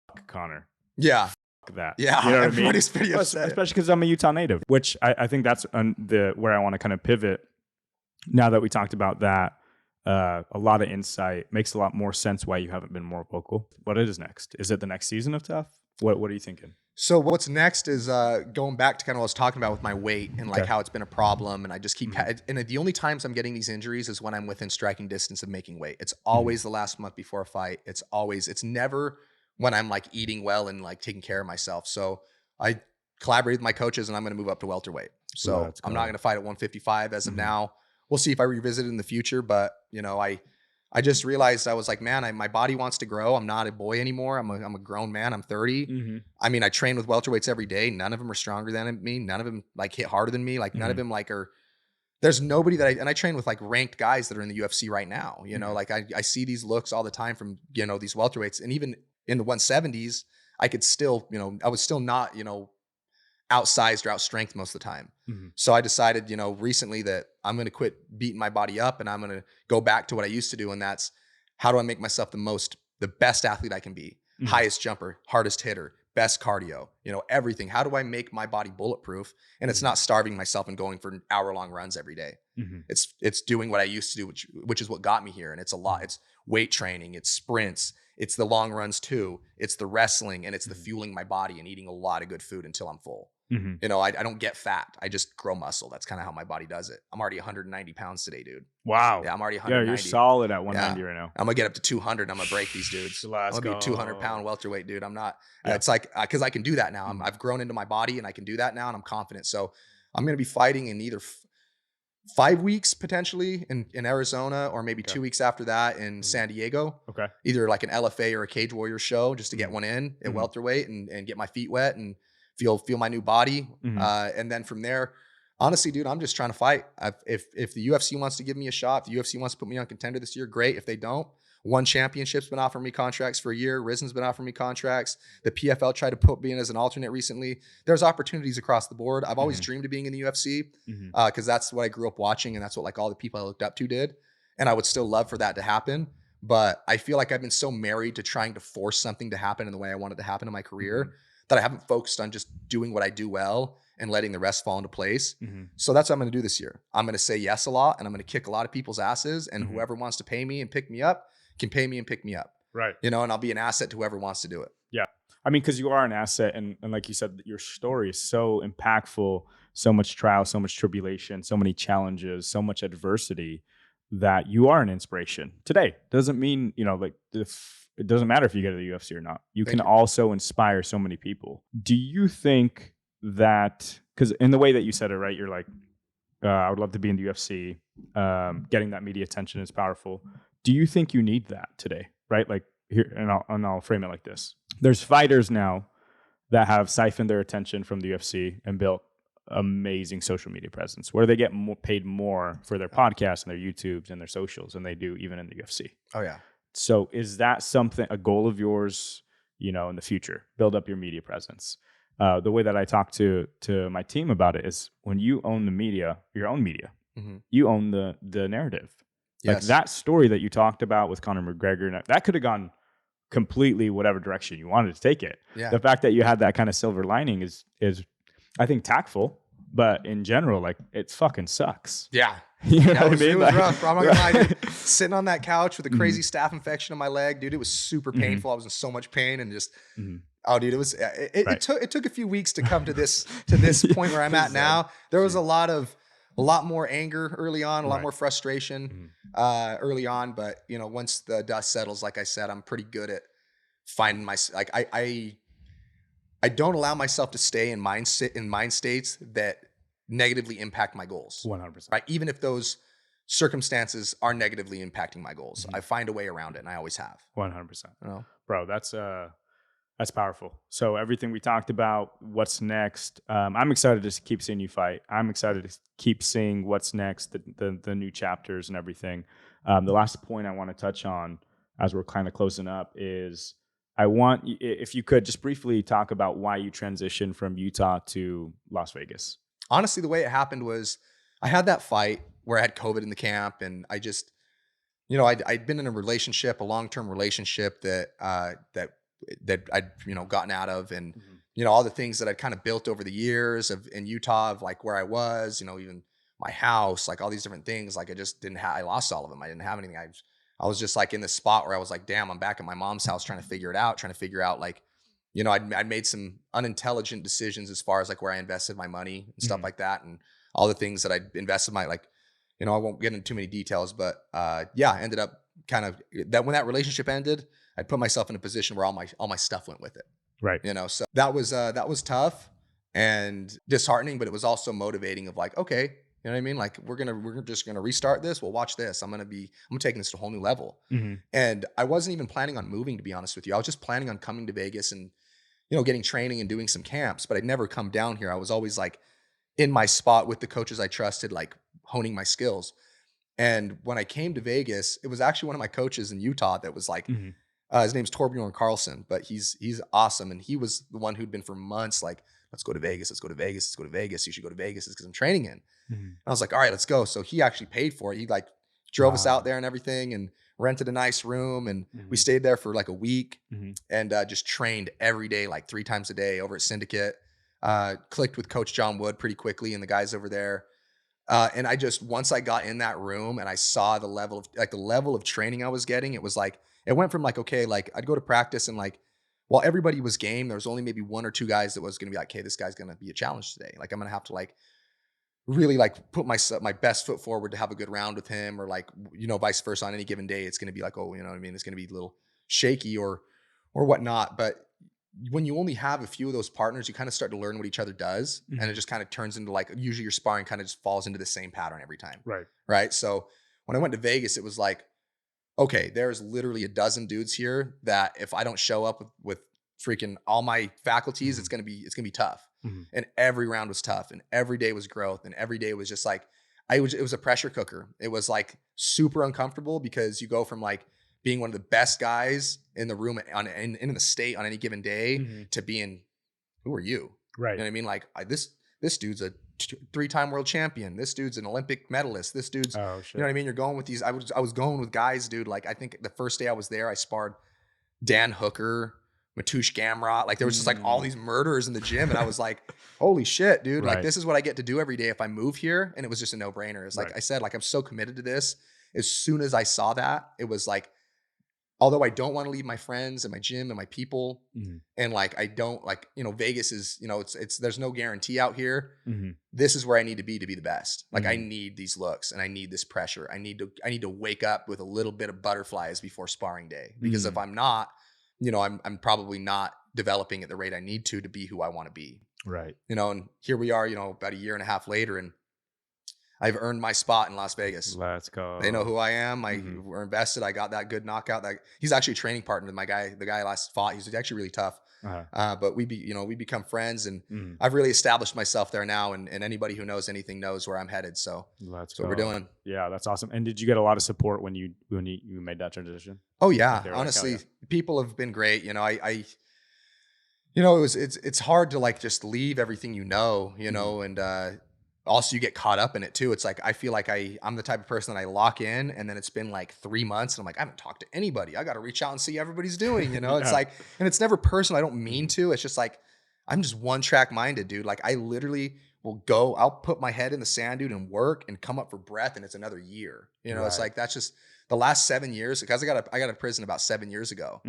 fuck Connor. Yeah. Fuck that. Yeah. You know what Everybody's I mean? pretty upset. Especially because I'm a Utah native, which I think that's where I want to kind of pivot. Now that we talked about that, a lot of insight, makes a lot more sense why you haven't been more vocal. What is next? Is it the next season of Tough? What are you thinking? So what's next is going back to kind of what I was talking about with my weight and like how it's been a problem. And I just keep, and the only times I'm getting these injuries is when I'm within striking distance of making weight. It's always the last month before a fight. It's never when I'm like eating well and like taking care of myself. So I collaborated with my coaches, and I'm going to move up to welterweight. So I'm not going to fight at 155 as of now. We'll see if I revisit it in the future, but you know, I just realized, I was like, man, my body wants to grow. I'm not a boy anymore. I'm a grown man. I'm 30. I mean, I train with welterweights every day. None of them are stronger than me. None of them like hit harder than me. Like none of them like there's nobody that I train with like ranked guys that are in the UFC right now. You know, like I see these looks all the time from, you know, these welterweights, and even in the 170s, I could still, you know, I was still not, you know, outsized or outstrength most of the time. So I decided, you know, recently that I'm going to quit beating my body up, and I'm going to go back to what I used to do. And that's, how do I make myself the best athlete I can be? Highest jumper, hardest hitter, best cardio, you know, everything. How do I make my body bulletproof? And it's not starving myself and going for hour-long runs every day. It's doing what I used to do, which is what got me here. And it's a lot. It's weight training, it's sprints, it's the long runs too, it's the wrestling, and it's the fueling my body and eating a lot of good food until I'm full. You know, I don't get fat. I just grow muscle. That's kind of how my body does it. I'm already 190 pounds today, dude. Wow. Yeah, I'm already 190. Yeah, you're solid at 190 right now. I'm going to get up to 200. I'm going to break these dudes. Let's I'm going to be a 200-pound welterweight, dude. I'm not. It's like, because I can do that now. I've grown into my body, and I can do that now, and I'm confident. So I'm going to be fighting in either 5 weeks potentially in Arizona, or maybe 2 weeks after that in San Diego. Okay. Either like an LFA or a Cage Warrior show, just to get one in at welterweight and get my feet wet and feel my new body. And then from there, honestly, dude, I'm just trying to fight. If the UFC wants to give me a shot, if the UFC wants to put me on Contender this year, great. If they don't, One Championship's been offering me contracts for a year. Risen's been offering me contracts. The PFL tried to put me in as an alternate recently. There's opportunities across the board. I've always dreamed of being in the UFC because that's what I grew up watching, and that's what like all the people I looked up to did. And I would still love for that to happen. But I feel like I've been so married to trying to force something to happen in the way I want it to happen in my career that I haven't focused on just doing what I do well and letting the rest fall into place. Mm-hmm. So that's what I'm going to do this year. I'm going to say yes a lot, and I'm going to kick a lot of people's asses, and Mm-hmm. whoever wants to pay me and pick me up can pay me and pick me up. Right. You know, and I'll be an asset to whoever wants to do it. Yeah. I mean, because you are an asset, and like you said, your story is so impactful, so much trial, so much tribulation, so many challenges, so much adversity, that you are an inspiration today. Doesn't mean, you know, like it doesn't matter if you get to the UFC or not. You can also inspire so many people. Do you think that, because in the way that you said it, right, you're like, I would love to be in the UFC. Getting that media attention is powerful. Do you think you need that today? Right? Like here, and I'll frame it like this. There's fighters now that have siphoned their attention from the UFC and built amazing social media presence where they get paid more for their podcasts and their YouTubes and their socials than they do even in the UFC. Oh yeah. So is that something, a goal of yours, you know, in the future, build up your media presence? The way that I talk to my team about it is when you own the media, your own media, you own the narrative. Like that story that you talked about with Connor McGregor, that could have gone completely whatever direction you wanted to take it. Yeah. The fact that you had that kind of silver lining is I think tactful, but in general, like it fucking sucks. Yeah. You know what I mean? It was Like, rough, bro. I'm not gonna lie, dude. Sitting on that couch with a crazy staph infection on my leg, dude, it was super painful. I was in so much pain and just, oh, dude, it was. It took a few weeks to come to this point where I'm at now. There was a lot more anger early on, a lot more frustration early on, but you know, once the dust settles, like I said, I'm pretty good at finding my like I don't allow myself to stay in mind states that negatively impact my goals. 100%. Right? Even if those circumstances are negatively impacting my goals, I find a way around it, and I always have. 100%. You know? Bro, that's powerful. So everything we talked about, what's next? I'm excited to keep seeing you fight. I'm excited to keep seeing what's next, the new chapters and everything. The last point I want to touch on as we're kind of closing up is I want, if you could just briefly talk about why you transitioned from Utah to Las Vegas. Honestly, the way it happened was I had that fight where I had COVID in the camp, and I just, you know, I'd been in a relationship, a long-term relationship that I'd, you know, gotten out of, and, you know, all the things that I'd kind of built over the years in Utah, of like where I was, you know, even my house, like all these different things, like I just didn't have, I lost all of them. I didn't have anything. I was just like in this spot where I was like, damn, I'm back at my mom's house trying to figure out like, you know, I'd made some unintelligent decisions as far as like where I invested my money and stuff like that, and all the things that I'd invested my, like, you know, I won't get into too many details, but yeah, I ended up kind of that when that relationship ended, I put myself in a position where all my stuff went with it. Right. You know, so that was tough and disheartening, but it was also motivating of like, okay, you know what I mean? Like we're just gonna restart this. Well, watch this. I'm taking this to a whole new level. And I wasn't even planning on moving, to be honest with you. I was just planning on coming to Vegas and, you know, getting training and doing some camps, but I'd never come down here. I was always like in my spot with the coaches I trusted, like honing my skills. And when I came to Vegas, it was actually one of my coaches in Utah that was like, his name's Torbjorn Carlson, but he's awesome. And he was the one who'd been for months like, let's go to Vegas. Let's go to Vegas. Let's go to Vegas. You should go to Vegas. It's because I'm training in. And I was like, all right, let's go. So he actually paid for it. He like drove us out there and everything, and rented a nice room. And we stayed there for like a week and just trained every day, like 3 times a day over at Syndicate. Clicked with Coach John Wood pretty quickly and the guys over there. And I just, once I got in that room and I saw the level of training I was getting, it was like, it went from like, okay, like I'd go to practice and like, while everybody was game, there was only maybe 1 or 2 guys that was going to be like, hey, this guy's going to be a challenge today. Like I'm going to have to like really like put my best foot forward to have a good round with him, or like, you know, vice versa. On any given day, it's going to be like, oh, you know what I mean? It's going to be a little shaky or whatnot. But when you only have a few of those partners, you kind of start to learn what each other does. And it just kind of turns into like, usually your sparring kind of just falls into the same pattern every time. Right. So when I went to Vegas, it was like, okay, there's literally a dozen dudes here that if I don't show up with freaking all my faculties, it's going to be tough. And every round was tough, and every day was growth, and every day was just like, it was a pressure cooker. It was like super uncomfortable because you go from like being one of the best guys in the room in the state on any given day to being, who are you? Right. You know what I mean? Like this dude's a 3-time world champion. This dude's an Olympic medalist. This dude's, you know what I mean? You're going with these, I was going with guys, dude. Like I think the first day I was there, I sparred Dan Hooker, Matoush Gamrot. Like there was just like all these murderers in the gym. And I was like, holy shit, dude. Like this is what I get to do every day if I move here. And it was just a no brainer. It's like I said, like I'm so committed to this. As soon as I saw that, it was like, although I don't want to leave my friends and my gym and my people, and like I don't like, you know, Vegas is, you know, it's there's no guarantee out here. This is where I need to be the best. Like I need these looks and I need this pressure. I need to wake up with a little bit of butterflies before sparring day, because if I'm not, you know, I'm probably not developing at the rate I need to be who I want to be. Right. You know, and here we are, you know, about a year and a half later, and I've earned my spot in Las Vegas. Let's go. They know who I am. We're invested. I got that good knockout. That he's actually a training partner with the guy I last fought. He's actually really tough. But we become friends, and I've really established myself there now. And anybody who knows anything knows where I'm headed. So that's what we're doing. Yeah, that's awesome. And did you get a lot of support when you made that transition? Oh yeah, honestly, people have been great. You know, it's hard to like just leave everything you know, and also you get caught up in it too. It's like, I feel like I'm the type of person that I lock in, and then it's been like 3 months and I'm like, I haven't talked to anybody. I got to reach out and see how everybody's doing, you know? It's like, and it's never personal. I don't mean to. It's just like, I'm just one track minded, dude. Like I literally will I'll put my head in the sand, dude, and work and come up for breath, and it's another year. You know, it's like, that's just the last 7 years, because I got out of prison about 7 years ago.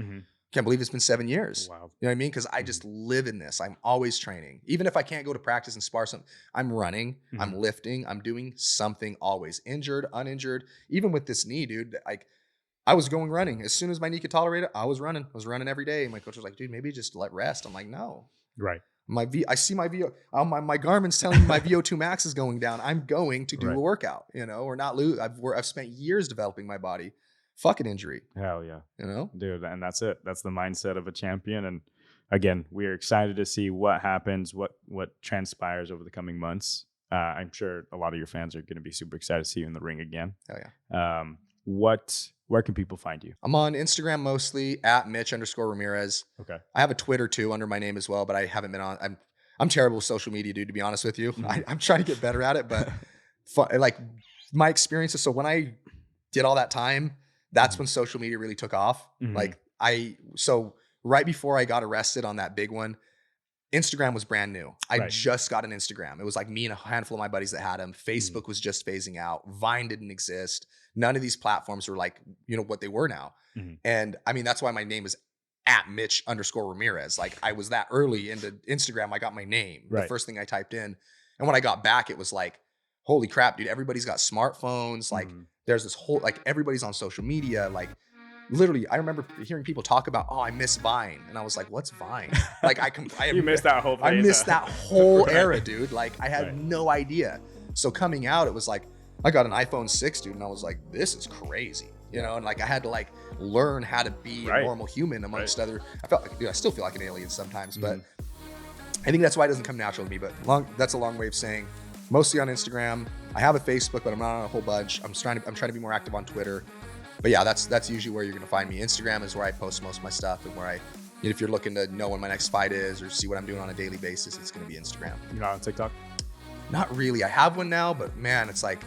Can't believe it's been 7 years. Wow. You know what I mean? Because I just live in this. I'm always training. Even if I can't go to practice and spar something, I'm running, I'm lifting, I'm doing something always. Injured, uninjured. Even with this knee, dude, like I was going running. As soon as my knee could tolerate it, I was running. I was running every day. And my coach was like, dude, maybe just let rest. I'm like, no. Right. I see my VO, my Garmin's telling me my VO2 max is going down. I'm going to do a workout, you know, or not lose. I've spent years developing my body. Fucking injury. Hell yeah. You know? Dude, and that's it. That's the mindset of a champion. And again, we're excited to see what happens, what transpires over the coming months. I'm sure a lot of your fans are going to be super excited to see you in the ring again. Hell yeah. Where can people find you? I'm on Instagram mostly at Mitch_Ramirez. Okay. I have a Twitter too under my name as well, but I haven't been on. I'm terrible with social media, dude, to be honest with you. I'm trying to get better at it, but like my experiences. So when I did all that time, that's when social media really took off. So right before I got arrested on that big one, Instagram was brand new. I just got an Instagram. It was like me and a handful of my buddies that had them. Facebook was just phasing out. Vine didn't exist. None of these platforms were like, you know, what they were now. And I mean, that's why my name is at Mitch_Ramirez. Like I was that early into Instagram. I got my name, the first thing I typed in. And when I got back, it was like, holy crap, dude, everybody's got smartphones. Like there's this whole, like everybody's on social media. Like literally, I remember hearing people talk about, oh, I miss Vine. And I was like, what's Vine? Like you missed that whole phase. I missed that whole era, dude. Like I had no idea. So coming out, it was like, I got an iPhone 6, dude. And I was like, this is crazy. You know, and like I had to like learn how to be a normal human amongst other. I felt like, dude, I still feel like an alien sometimes, but I think that's why it doesn't come natural to me. But that's a long way of saying mostly on Instagram. I have a Facebook, but I'm not on a whole bunch. I'm trying to be more active on Twitter. But yeah, that's usually where you're gonna find me. Instagram is where I post most of my stuff, and where if you're looking to know when my next fight is or see what I'm doing on a daily basis, it's gonna be Instagram. You're not on TikTok? Not really. I have one now, but man, it's like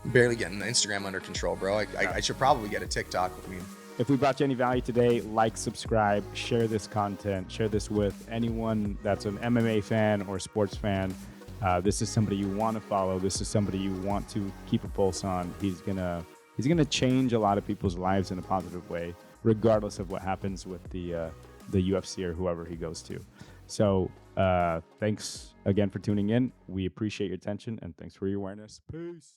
barely getting Instagram under control, bro. I should probably get a TikTok. I mean, if we brought you any value today, like, subscribe, share this content, share this with anyone that's an MMA fan or sports fan. This is somebody you want to follow. This is somebody you want to keep a pulse on. He's gonna change a lot of people's lives in a positive way, regardless of what happens with the UFC or whoever he goes to. So thanks again for tuning in. We appreciate your attention, and thanks for your awareness. Peace.